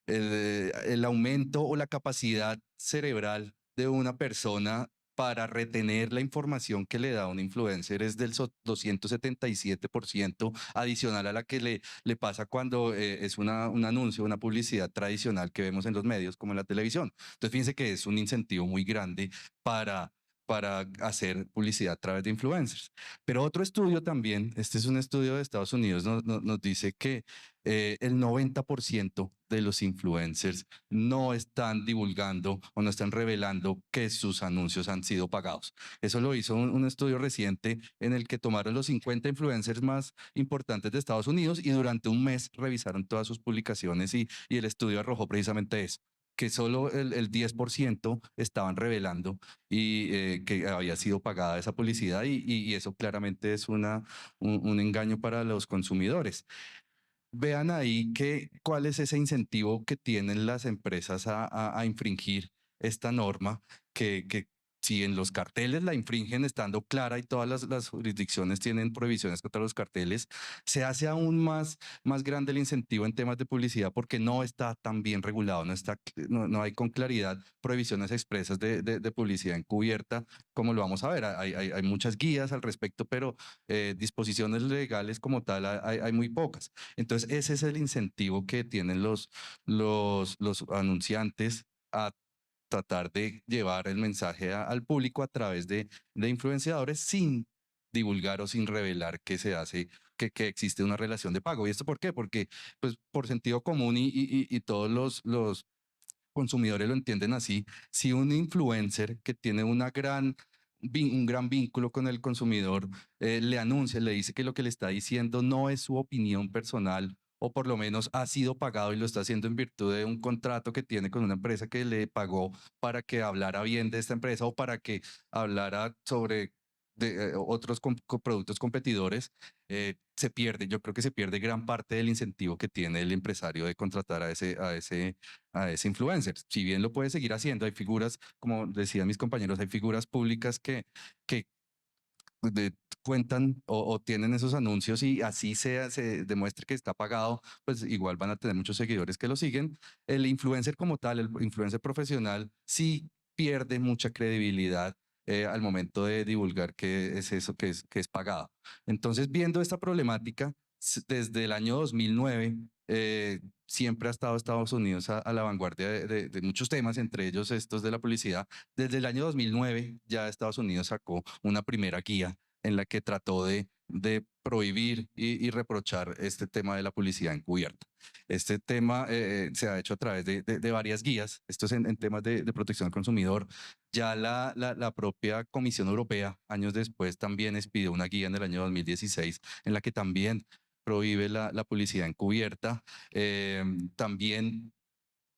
el aumento o la capacidad cerebral de una persona para retener la información que le da un influencer es del 277% adicional a la que le pasa cuando es un anuncio, una publicidad tradicional que vemos en los medios como en la televisión. Entonces fíjense que es un incentivo muy grande para hacer publicidad a través de influencers. Pero otro estudio también, este es un estudio de Estados Unidos, nos dice que el 90% de los influencers no están divulgando o no están revelando que sus anuncios han sido pagados. Eso lo hizo un estudio reciente en el que tomaron los 50 influencers más importantes de Estados Unidos y durante un mes revisaron todas sus publicaciones y el estudio arrojó precisamente eso, que solo el 10% estaban revelando y que había sido pagada esa publicidad y eso claramente es un engaño para los consumidores. Vean ahí cuál es ese incentivo que tienen las empresas a infringir esta norma, que si en los carteles la infringen estando clara y todas las jurisdicciones tienen prohibiciones contra los carteles, se hace aún más grande el incentivo en temas de publicidad porque no está tan bien regulado, no hay con claridad prohibiciones expresas de publicidad encubierta, como lo vamos a ver. Hay muchas guías al respecto, pero disposiciones legales como tal hay muy pocas. Entonces, ese es el incentivo que tienen los anunciantes a tratar de llevar el mensaje al público a través de influenciadores sin divulgar o sin revelar que se hace, que existe una relación de pago. ¿Y esto por qué? Porque pues, por sentido común y todos los consumidores lo entienden así, si un influencer que tiene un gran vínculo con el consumidor le anuncia, le dice que lo que le está diciendo no es su opinión personal o por lo menos ha sido pagado y lo está haciendo en virtud de un contrato que tiene con una empresa que le pagó para que hablara bien de esta empresa o para que hablara sobre otros productos competidores, se pierde. Yo creo que se pierde gran parte del incentivo que tiene el empresario de contratar a ese influencer. Si bien lo puede seguir haciendo, hay figuras, como decían mis compañeros, hay figuras públicas que cuentan o tienen esos anuncios y así se demuestre que está pagado, pues igual van a tener muchos seguidores que lo siguen. El influencer como tal, el influencer profesional, sí pierde mucha credibilidad al momento de divulgar qué es eso que es pagado. Entonces, viendo esta problemática, desde el año 2009, siempre ha estado Estados Unidos a la vanguardia de muchos temas, entre ellos estos de la publicidad. Desde el año 2009 ya Estados Unidos sacó una primera guía en la que trató de prohibir y reprochar este tema de la publicidad encubierta. Este tema se ha hecho a través de varias guías. Esto es en temas de protección al consumidor. Ya la propia Comisión Europea, años después, también expidió una guía en el año 2016 en la que también prohíbe la publicidad encubierta. También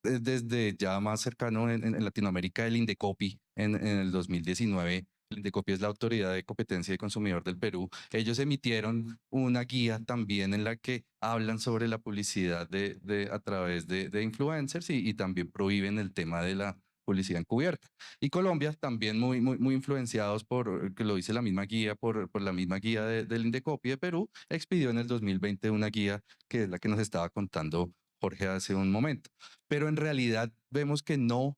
desde ya más cercano en Latinoamérica, el Indecopi en el 2019. El Indecopi es la Autoridad de Competencia y Consumidor del Perú. Ellos emitieron una guía también en la que hablan sobre la publicidad a través de influencers y también prohíben el tema de la publicidad encubierta. Y Colombia también muy influenciados que lo dice la misma guía, por la misma guía del Indecopi de Perú, expidió en el 2020 una guía que es la que nos estaba contando Jorge hace un momento. Pero en realidad vemos que no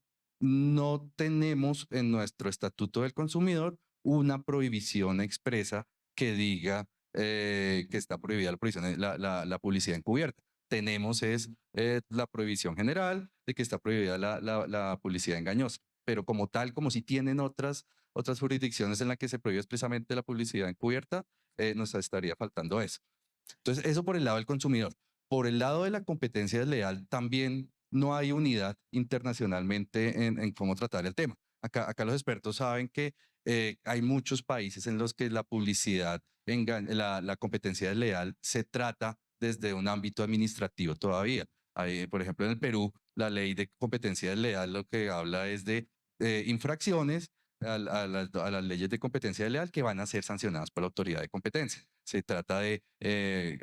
tenemos en nuestro Estatuto del Consumidor una prohibición expresa que diga que está prohibida la publicidad encubierta. Tenemos la prohibición general de que está prohibida la publicidad engañosa, pero como tal, como si tienen otras jurisdicciones en las que se prohíbe expresamente la publicidad encubierta, nos estaría faltando eso. Entonces, eso por el lado del consumidor. Por el lado de la competencia desleal, también no hay unidad internacionalmente en cómo tratar el tema. Acá los expertos saben que hay muchos países en los que la publicidad, la competencia desleal se trata desde un ámbito administrativo todavía. Por ejemplo, en el Perú, la ley de competencia desleal lo que habla es de infracciones a las leyes de competencia desleal que van a ser sancionadas por la autoridad de competencia. Se trata de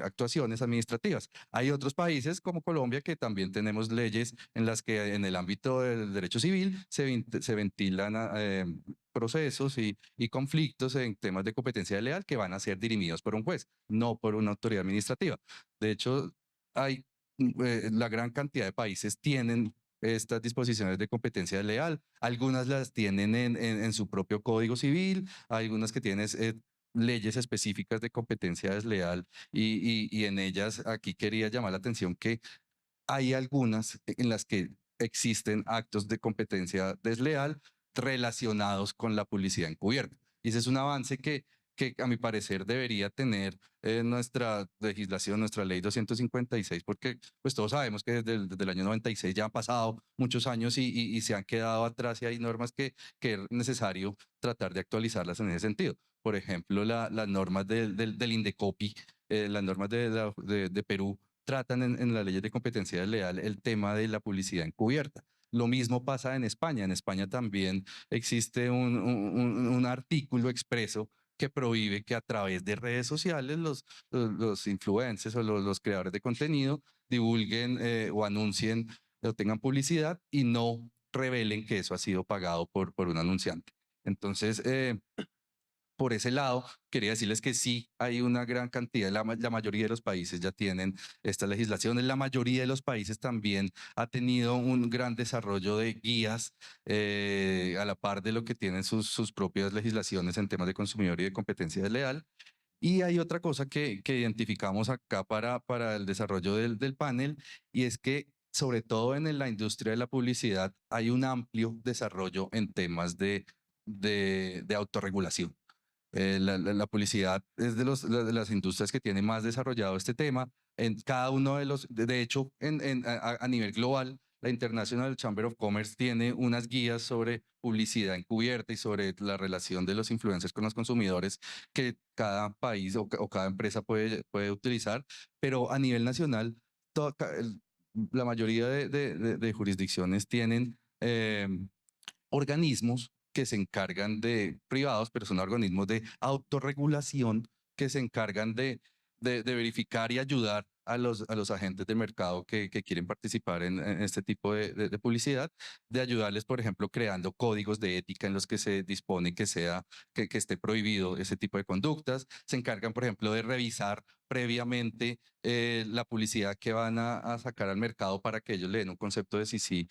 actuaciones administrativas. Hay otros países como Colombia que también tenemos leyes en las que en el ámbito del derecho civil se ventilan procesos y conflictos en temas de competencia desleal que van a ser dirimidos por un juez, no por una autoridad administrativa. De hecho, la gran cantidad de países tienen estas disposiciones de competencia desleal. Algunas las tienen en su propio Código Civil, algunas que tienen leyes específicas de competencia desleal y en ellas aquí quería llamar la atención que hay algunas en las que existen actos de competencia desleal relacionados con la publicidad encubierta. Y ese es un avance que a mi parecer debería tener nuestra legislación, nuestra ley 256, porque pues todos sabemos que desde el año 96 ya han pasado muchos años y se han quedado atrás y hay normas que es necesario tratar de actualizarlas en ese sentido. Por ejemplo, las normas del Indecopi, las normas de Perú, tratan en las leyes de competencia desleal el tema de la publicidad encubierta. Lo mismo pasa en España. En España también existe un artículo expreso que prohíbe que a través de redes sociales los influencers o los creadores de contenido divulguen o anuncien o tengan publicidad y no revelen que eso ha sido pagado por un anunciante. Entonces, por ese lado, quería decirles que sí hay una gran cantidad, la mayoría de los países ya tienen esta legislación, en la mayoría de los países también ha tenido un gran desarrollo de guías a la par de lo que tienen sus propias legislaciones en temas de consumidor y de competencia desleal. Y hay otra cosa que identificamos acá para el desarrollo del panel, y es que sobre todo en la industria de la publicidad hay un amplio desarrollo en temas de autorregulación. La publicidad es de las industrias que tiene más desarrollado este tema. En cada uno de los, de hecho, a nivel global, la International Chamber of Commerce tiene unas guías sobre publicidad encubierta y sobre la relación de los influencers con los consumidores que cada país o cada empresa puede utilizar, pero a nivel nacional, la mayoría de jurisdicciones tienen organismos que se encargan de privados, pero son organismos de autorregulación que se encargan de verificar y ayudar a los agentes de mercado que quieren participar en este tipo de publicidad, de ayudarles, por ejemplo, creando códigos de ética en los que se dispone que esté prohibido ese tipo de conductas. Se encargan, por ejemplo, de revisar previamente la publicidad que van a sacar al mercado para que ellos le den un concepto de si se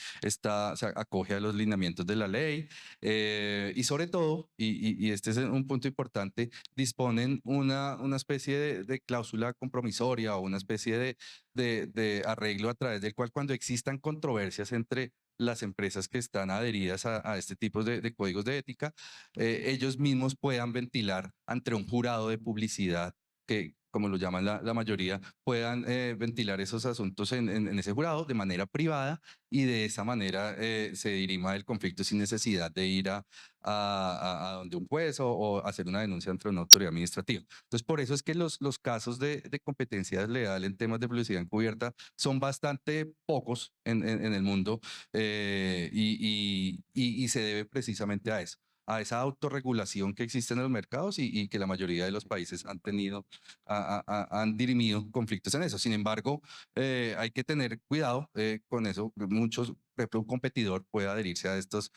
acoge a los lineamientos de la ley. Y sobre todo, y este es un punto importante, disponen una especie de cláusula compromisoria o una especie de arreglo a través del cual cuando existan controversias entre las empresas que están adheridas a este tipo de códigos de ética, ellos mismos puedan ventilar ante un jurado de publicidad que, como lo llaman la mayoría, puedan ventilar esos asuntos en ese jurado de manera privada y de esa manera se dirima el conflicto sin necesidad de ir a donde un juez o hacer una denuncia ante una autoridad administrativa. Entonces, por eso es que los casos de competencia desleal en temas de publicidad encubierta son bastante pocos en el mundo y se debe precisamente a eso, a esa autorregulación que existe en los mercados y que la mayoría de los países han tenido, han dirimido conflictos en eso. Sin embargo, hay que tener cuidado con eso. Muchos, por ejemplo, un competidor puede adherirse a estos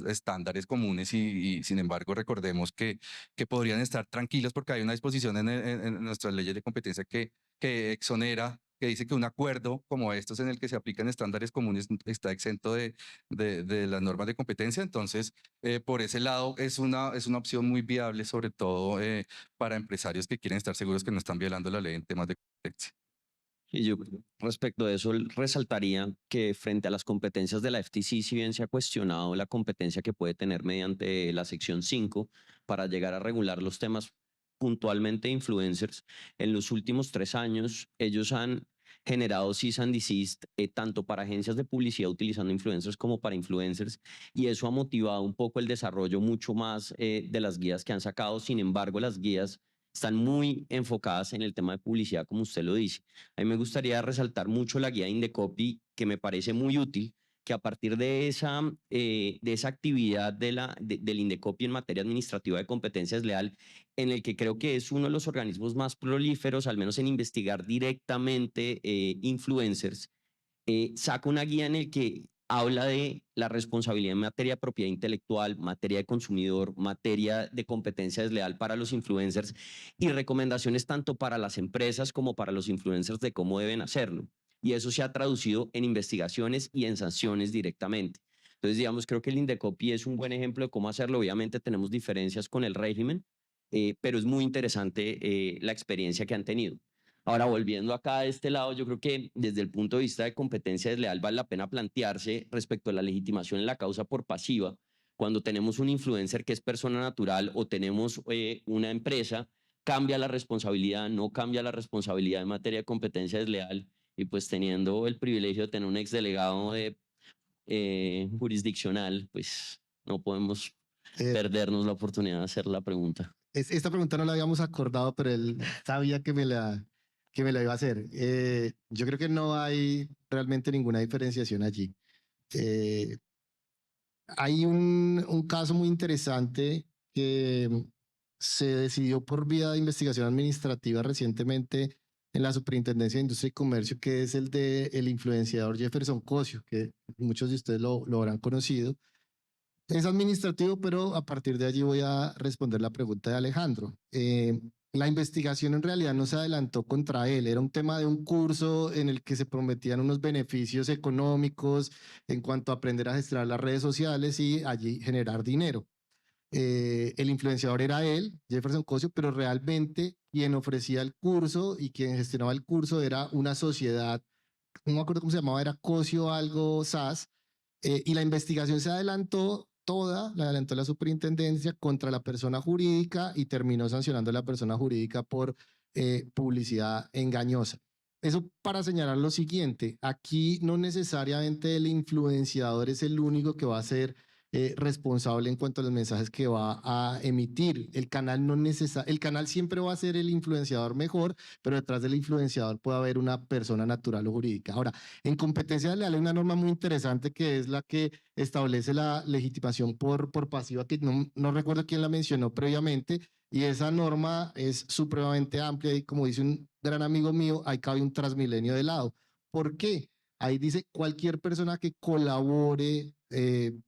estándares comunes y sin embargo recordemos que podrían estar tranquilos porque hay una disposición en nuestras leyes de competencia que exonera, que dice que un acuerdo como estos en el que se aplican estándares comunes está exento de las normas de competencia. Entonces, por ese lado es una opción muy viable, sobre todo para empresarios que quieren estar seguros que no están violando la ley en temas de competencia. Y yo respecto de eso resaltaría que frente a las competencias de la FTC, si bien se ha cuestionado la competencia que puede tener mediante la sección 5 para llegar a regular los temas puntualmente de influencers, en los últimos 3 años ellos han generado cease and desist tanto para agencias de publicidad utilizando influencers como para influencers, y eso ha motivado un poco el desarrollo mucho más de las guías que han sacado. Sin embargo, las guías están muy enfocadas en el tema de publicidad, como usted lo dice. A mí me gustaría resaltar mucho la guía de Indecopi, que me parece muy útil, que a partir de esa actividad del Indecopi en materia administrativa de competencia desleal, en el que creo que es uno de los organismos más prolíferos, al menos en investigar directamente influencers, saca una guía en el que habla de la responsabilidad en materia de propiedad intelectual, materia de consumidor, materia de competencia desleal para los influencers y recomendaciones tanto para las empresas como para los influencers de cómo deben hacerlo. y eso se ha traducido en investigaciones y en sanciones directamente. Entonces, digamos, creo que el Indecopi es un buen ejemplo de cómo hacerlo. Obviamente tenemos diferencias con el régimen, pero es muy interesante la experiencia que han tenido. Ahora, volviendo acá a este lado, yo creo que desde el punto de vista de competencia desleal vale la pena plantearse respecto a la legitimación en la causa por pasiva, cuando tenemos un influencer que es persona natural o tenemos una empresa, cambia la responsabilidad, no cambia la responsabilidad en materia de competencia desleal, y pues teniendo el privilegio de tener un exdelegado de, jurisdiccional, pues no podemos Eh, perdernos la oportunidad de hacer la pregunta. Esta pregunta no la habíamos acordado, pero él sabía que me la iba a hacer. Yo creo que no hay realmente ninguna diferenciación allí. Eh, Hay un caso muy interesante que se decidió por vía de investigación administrativa recientemente en la Superintendencia de Industria y Comercio, que es el de el influenciador Jefferson Cosio, que muchos de ustedes lo habrán conocido. Es administrativo, pero a partir de allí voy a responder la pregunta de Alejandro. La investigación en realidad no se adelantó contra él, era un tema de un curso en el que se prometían unos beneficios económicos en cuanto a aprender a gestionar las redes sociales y allí generar dinero. El influenciador era él, Jefferson Cosio, pero realmente quien ofrecía el curso y quien gestionaba el curso era una sociedad, no me acuerdo cómo se llamaba, era Cosio algo SAS, y la investigación se adelantó toda, la adelantó la superintendencia contra la persona jurídica y terminó sancionando a la persona jurídica por publicidad engañosa. Eso para señalar lo siguiente, aquí no necesariamente el influenciador es el único que va a ser responsable en cuanto a los mensajes que va a emitir. El canal no el canal siempre va a ser el influenciador mejor, pero detrás del influenciador puede haber una persona natural o jurídica. Ahora, en competencia leal hay una norma muy interesante que es la que establece la legitimación por pasiva, que no recuerdo quién la mencionó previamente, y esa norma es supremamente amplia y como dice un gran amigo mío, ahí cabe un transmilenio de lado. ¿Por qué? Ahí dice cualquier persona que colabore,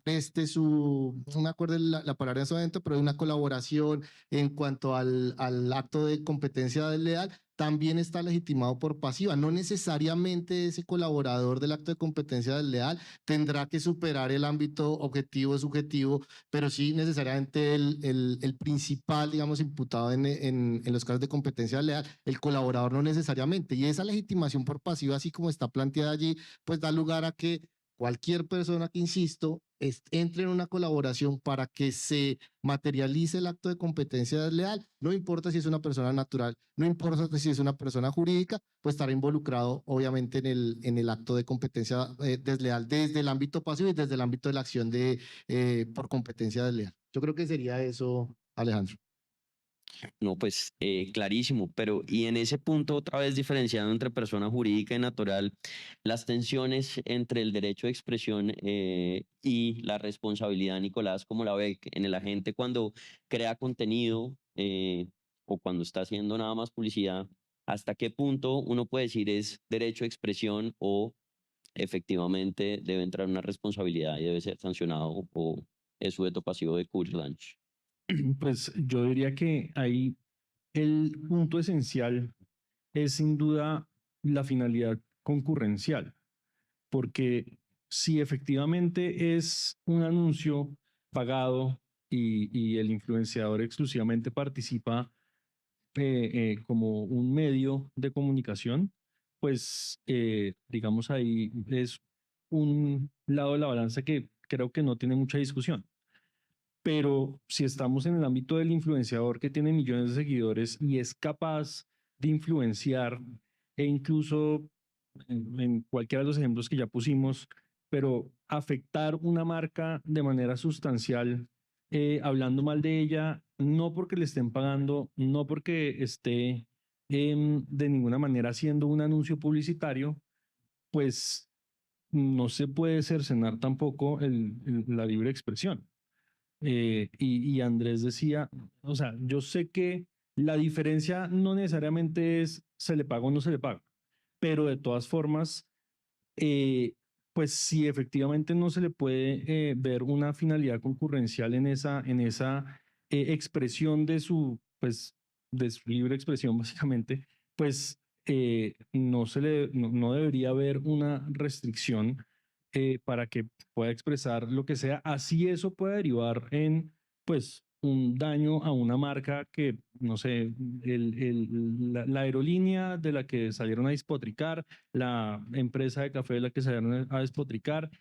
preste no me acuerdo la palabra en ese momento, pero una colaboración en cuanto al acto de competencia desleal, también está legitimado por pasiva. No necesariamente ese colaborador del acto de competencia desleal tendrá que superar el ámbito objetivo subjetivo, pero sí necesariamente el principal, digamos, imputado en los casos de competencia desleal, el colaborador no necesariamente. Y esa legitimación por pasiva, así como está planteada allí, pues da lugar a que cualquier persona que, insisto, entre en una colaboración para que se materialice el acto de competencia desleal, no importa si es una persona natural, no importa si es una persona jurídica, pues estará involucrado obviamente en el acto de competencia desleal desde el ámbito pasivo y desde el ámbito de la acción por competencia desleal. Yo creo que sería eso, Alejandro. No, pues clarísimo, pero y en ese punto otra vez diferenciando entre persona jurídica y natural, las tensiones entre el derecho de expresión y la responsabilidad, Nicolás, ¿cómo la ve en el agente cuando crea contenido o cuando está haciendo nada más publicidad? ¿Hasta qué punto uno puede decir es derecho de expresión o efectivamente debe entrar una responsabilidad y debe ser sancionado o es sujeto pasivo de courte blanche? Pues yo diría que ahí el punto esencial es sin duda la finalidad concurrencial, porque si efectivamente es un anuncio pagado y el influenciador exclusivamente participa como un medio de comunicación, pues digamos ahí es un lado de la balanza que creo que no tiene mucha discusión. Pero si estamos en el ámbito del influenciador que tiene millones de seguidores y es capaz de influenciar e incluso en cualquiera de los ejemplos que ya pusimos, pero afectar una marca de manera sustancial, hablando mal de ella, no porque le estén pagando, no porque esté de ninguna manera haciendo un anuncio publicitario, pues no se puede cercenar tampoco la libre expresión. Y Andrés decía, o sea, yo sé que la diferencia no necesariamente es se le paga o no se le paga, pero de todas formas, pues si efectivamente no se le puede ver una finalidad concurrencial en esa expresión de su, pues, de su libre expresión, básicamente, pues no debería haber una restricción para que pueda expresar lo que sea, así eso puede derivar en, pues, un daño a una marca que, no sé, la aerolínea de la que salieron a despotricar, la empresa de café de la que salieron a despotricar,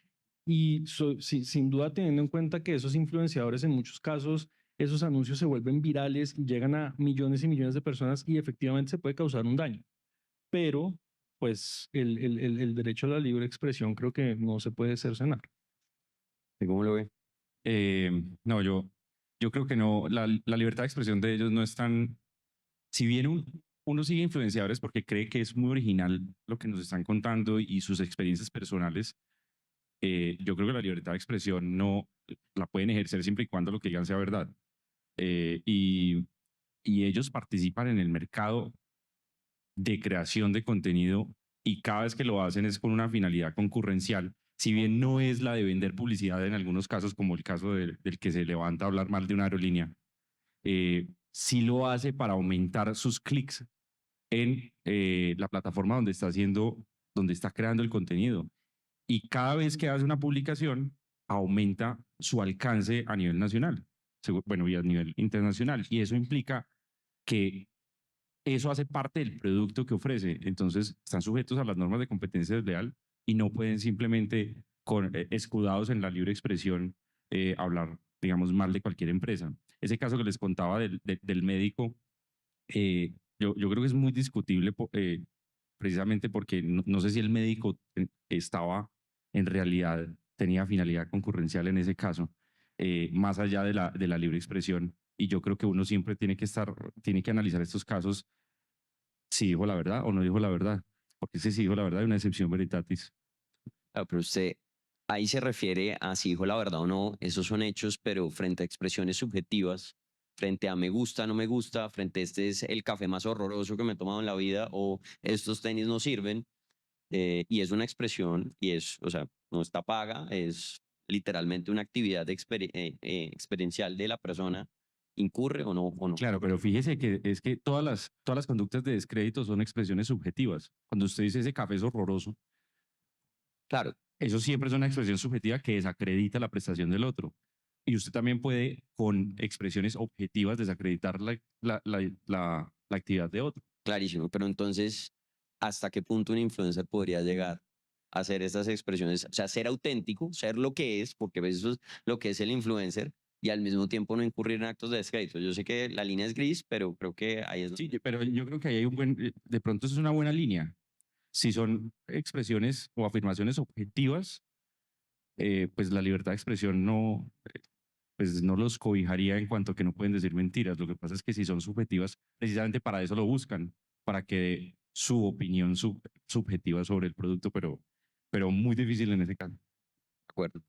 y sin duda teniendo en cuenta que esos influenciadores en muchos casos, esos anuncios se vuelven virales y llegan a millones y millones de personas y efectivamente se puede causar un daño. Pero, pues, el derecho a la libre expresión creo que no se puede cercenar. ¿Cómo lo ve? No, yo creo que no, la libertad de expresión de ellos no es tan, si bien uno sigue influenciadores porque cree que es muy original lo que nos están contando y sus experiencias personales, yo creo que la libertad de expresión no la pueden ejercer siempre y cuando lo que digan sea verdad. Eh, y, y ellos participan en el mercado de creación de contenido y cada vez que lo hacen es con una finalidad concurrencial, si bien no es la de vender publicidad en algunos casos, como el caso del que se levanta a hablar mal de una aerolínea, sí lo hace para aumentar sus clics en la plataforma donde está creando el contenido. Y cada vez que hace una publicación, aumenta su alcance a nivel nacional, bueno, y a nivel internacional. Y eso implica que eso hace parte del producto que ofrece. Entonces, están sujetos a las normas de competencia desleal y no pueden simplemente, escudados en la libre expresión, hablar, digamos, mal de cualquier empresa. Ese caso que les contaba del médico, yo creo que es muy discutible precisamente porque no sé si el médico estaba en realidad, tenía finalidad concurrencial en ese caso, más allá de la libre expresión. Y yo creo que uno siempre tiene que analizar estos casos si dijo la verdad o no dijo la verdad. Porque si dijo la verdad hay una excepción veritatis. Ah, pero usted ahí se refiere a si dijo la verdad o no, esos son hechos, pero frente a expresiones subjetivas, frente a me gusta, no me gusta, frente a este es el café más horroroso que me he tomado en la vida o estos tenis no sirven, y es una expresión y es, o sea, no está paga, es literalmente una actividad experiencial de la persona, incurre o no, o no. Claro, pero fíjese que es que todas las conductas de descrédito son expresiones subjetivas. Cuando usted dice ese café es horroroso, Claro, eso siempre es una expresión subjetiva que desacredita la prestación del otro. Y usted también puede, con expresiones objetivas, desacreditar la actividad de otro. clarísimo, pero entonces, ¿hasta qué punto un influencer podría llegar a hacer estas expresiones? O sea, ser auténtico, ser lo que es, porque eso es lo que es el influencer, y al mismo tiempo no incurrir en actos de descrédito. Yo sé que la línea es gris, pero creo que ahí es... Sí, pero yo creo que ahí hay de pronto eso es una buena línea. Si son expresiones o afirmaciones objetivas, pues la libertad de expresión pues no los cobijaría en cuanto a que no pueden decir mentiras. Lo que pasa es que si son subjetivas, precisamente para eso lo buscan, para que dé su opinión subjetiva sobre el producto, pero muy difícil en ese caso. De acuerdo.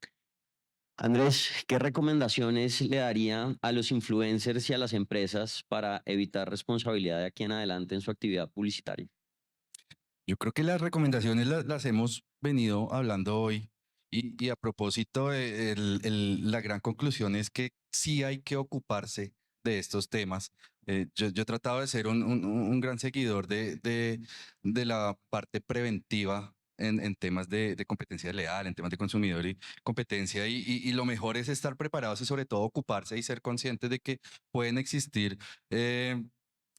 Andrés, ¿qué recomendaciones le daría a los influencers y a las empresas para evitar responsabilidad de aquí en adelante en su actividad publicitaria? Yo creo que las recomendaciones las hemos venido hablando hoy y a propósito, la gran conclusión es que sí hay que ocuparse de estos temas. Yo he tratado de ser un gran seguidor de la parte preventiva en temas de competencia leal, en temas de consumidor y competencia y lo mejor es estar preparados y sobre todo ocuparse y ser conscientes de que pueden existir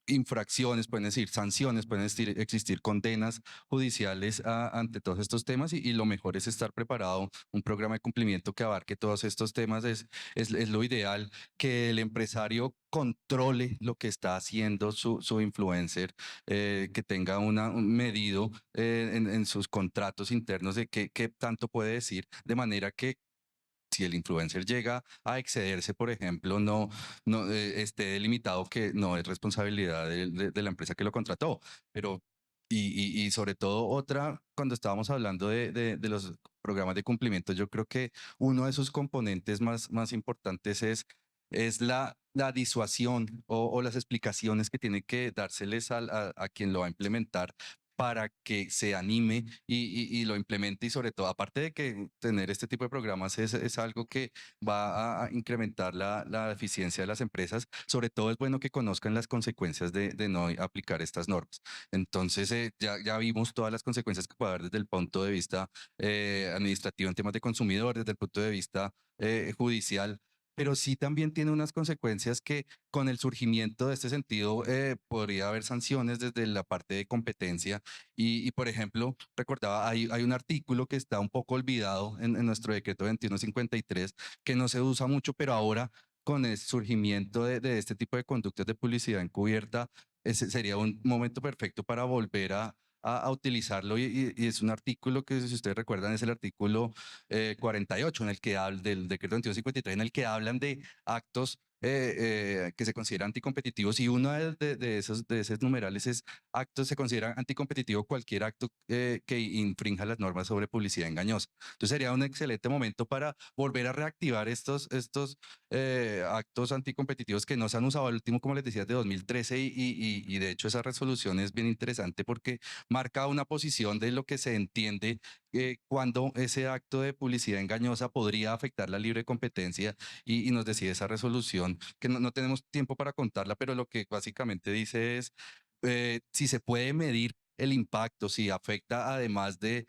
infracciones, pueden decir sanciones, pueden existir condenas judiciales ante todos estos temas y lo mejor es estar preparado, un programa de cumplimiento que abarque todos estos temas es lo ideal, que el empresario controle lo que está haciendo su influencer, que tenga un medido en sus contratos internos de qué tanto puede decir, de manera que si el influencer llega a excederse, por ejemplo, no esté delimitado que no es responsabilidad de la empresa que lo contrató. Pero, y sobre todo otra, cuando estábamos hablando de los programas de cumplimiento, yo creo que uno de sus componentes más importantes es la disuasión o las explicaciones que tiene que dárseles a quien lo va a implementar para que se anime y lo implemente, y sobre todo, aparte de que tener este tipo de programas es algo que va a incrementar la eficiencia de las empresas. Sobre todo es bueno que conozcan las consecuencias de no aplicar estas normas. Entonces, ya vimos todas las consecuencias que puede haber desde el punto de vista administrativo en temas de consumidor, desde el punto de vista judicial, pero sí también tiene unas consecuencias que con el surgimiento de este sentido podría haber sanciones desde la parte de competencia. Por ejemplo, recordaba, hay un artículo que está un poco olvidado en nuestro decreto 2153, que no se usa mucho, pero ahora con el surgimiento de este tipo de conductas de publicidad encubierta, ese sería un momento perfecto para volver a utilizarlo, y es un artículo que, si ustedes recuerdan, es el artículo 48 en el que habla del decreto 2153, en el que hablan de actos que se consideran anticompetitivos, y uno de esos numerales es actos, se considera anticompetitivo cualquier acto que infrinja las normas sobre publicidad engañosa. Entonces sería un excelente momento para volver a reactivar estos actos anticompetitivos que no se han usado. El último, como les decía, es de 2013, y de hecho esa resolución es bien interesante porque marca una posición de lo que se entiende cuando ese acto de publicidad engañosa podría afectar la libre competencia, y nos decía esa resolución, que no tenemos tiempo para contarla, pero lo que básicamente dice es si se puede medir el impacto, si afecta, además de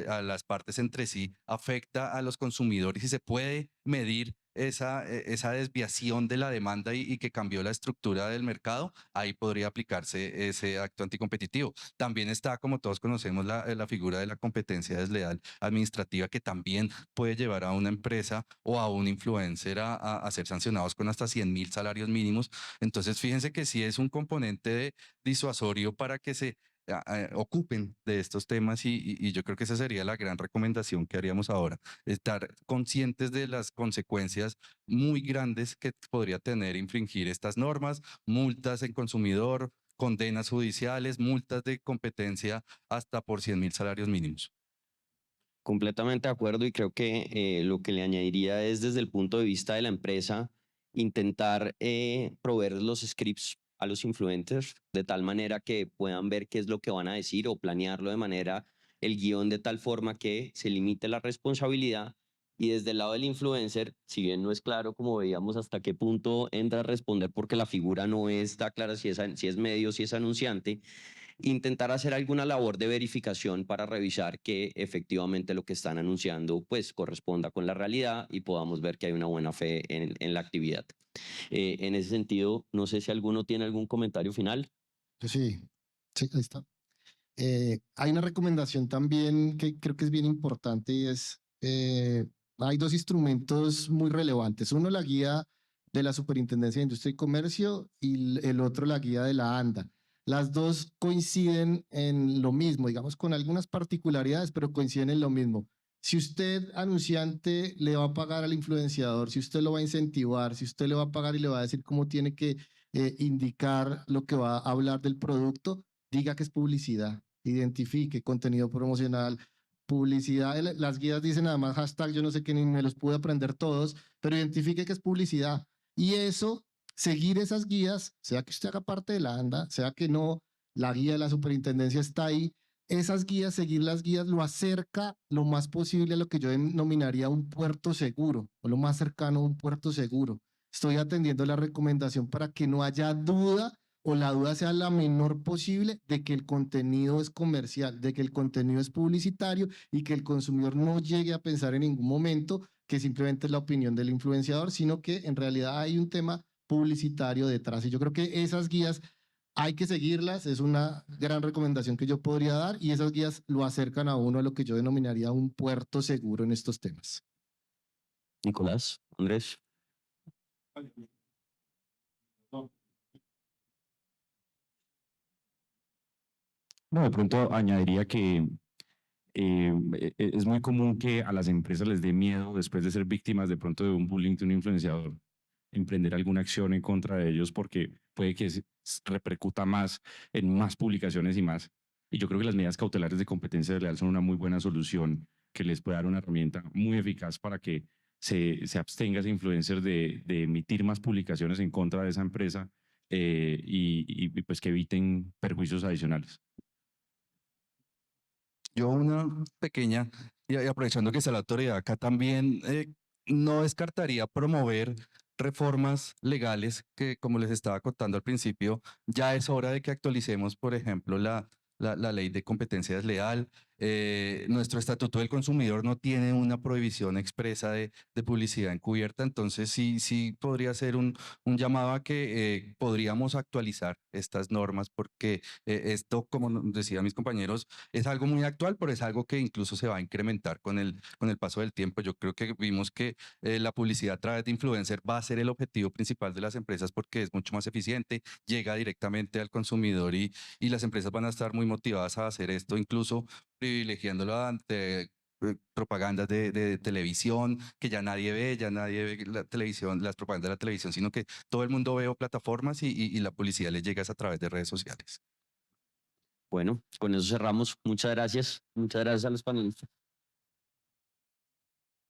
a las partes entre sí, afecta a los consumidores, y se puede medir esa desviación de la demanda y que cambió la estructura del mercado, ahí podría aplicarse ese acto anticompetitivo. También está, como todos conocemos, la figura de la competencia desleal administrativa, que también puede llevar a una empresa o a un influencer a ser sancionados con hasta 100.000 salarios mínimos. Entonces, fíjense que sí es un componente disuasorio para que se ocupen de estos temas, y yo creo que esa sería la gran recomendación que haríamos ahora, estar conscientes de las consecuencias muy grandes que podría tener infringir estas normas: multas en consumidor, condenas judiciales, multas de competencia hasta por 100.000 salarios mínimos. Completamente de acuerdo, y creo que lo que le añadiría es, desde el punto de vista de la empresa, intentar proveer los scripts a los influencers de tal manera que puedan ver qué es lo que van a decir, o planearlo de manera, el guión, de tal forma que se limite la responsabilidad. Y desde el lado del influencer, si bien no es claro, como veíamos, hasta qué punto entra a responder, porque la figura no está clara, si es medio, si es anunciante, intentar hacer alguna labor de verificación para revisar que efectivamente lo que están anunciando pues corresponda con la realidad, y podamos ver que hay una buena fe en la actividad. En ese sentido, no sé si alguno tiene algún comentario final. Sí, sí, ahí está. Hay una recomendación también que creo que es bien importante, y es, hay dos instrumentos muy relevantes. Uno, la guía de la Superintendencia de Industria y Comercio, y el otro, la guía de la ANDA. Las dos coinciden en lo mismo, digamos, con algunas particularidades, pero coinciden en lo mismo. Si usted, anunciante, le va a pagar al influenciador, si usted lo va a incentivar, si usted le va a pagar y le va a decir cómo tiene que indicar lo que va a hablar del producto, diga que es publicidad, identifique contenido promocional, publicidad. Las guías dicen además hashtag, yo no sé qué, ni me los pude aprender todos, pero identifique que es publicidad. Y eso, seguir esas guías, sea que usted haga parte de la ANDA, sea que no, la guía de la superintendencia está ahí. Esas guías, seguir las guías, lo acerca lo más posible a lo que yo denominaría un puerto seguro, o lo más cercano a un puerto seguro. Estoy atendiendo la recomendación para que no haya duda, o la duda sea la menor posible, de que el contenido es comercial, de que el contenido es publicitario, y que el consumidor no llegue a pensar en ningún momento que simplemente es la opinión del influenciador, sino que en realidad hay un tema publicitario detrás. Y yo creo que esas guías hay que seguirlas, es una gran recomendación que yo podría dar, y esas guías lo acercan a uno a lo que yo denominaría un puerto seguro en estos temas. Nicolás, Andrés. No, de pronto añadiría que es muy común que a las empresas les dé miedo, después de ser víctimas de pronto de un bullying de un influenciador, emprender alguna acción en contra de ellos, porque puede que repercuta más en más publicaciones y más. Y yo creo que las medidas cautelares de competencia desleal son una muy buena solución, que les puede dar una herramienta muy eficaz para que se abstenga ese influencer de emitir más publicaciones en contra de esa empresa, y pues que eviten perjuicios adicionales. Yo una pequeña, y aprovechando que está la autoridad acá también, no descartaría promover reformas legales que, como les estaba contando al principio, ya es hora de que actualicemos, por ejemplo, la ley de competencia desleal. Nuestro Estatuto del Consumidor no tiene una prohibición expresa de publicidad encubierta, entonces sí podría ser un llamado a que podríamos actualizar estas normas porque esto, como decían mis compañeros, es algo muy actual, pero es algo que incluso se va a incrementar con el paso del tiempo. Yo creo que vimos que la publicidad a través de influencer va a ser el objetivo principal de las empresas porque es mucho más eficiente, llega directamente al consumidor y las empresas van a estar muy motivadas a hacer esto, incluso privilegiándolo ante propagandas de televisión, que ya nadie ve la televisión, las propagandas de la televisión, sino que todo el mundo ve plataformas y la publicidad les llega es a través de redes sociales. Bueno, con eso cerramos. Muchas gracias. Muchas gracias a los panelistas.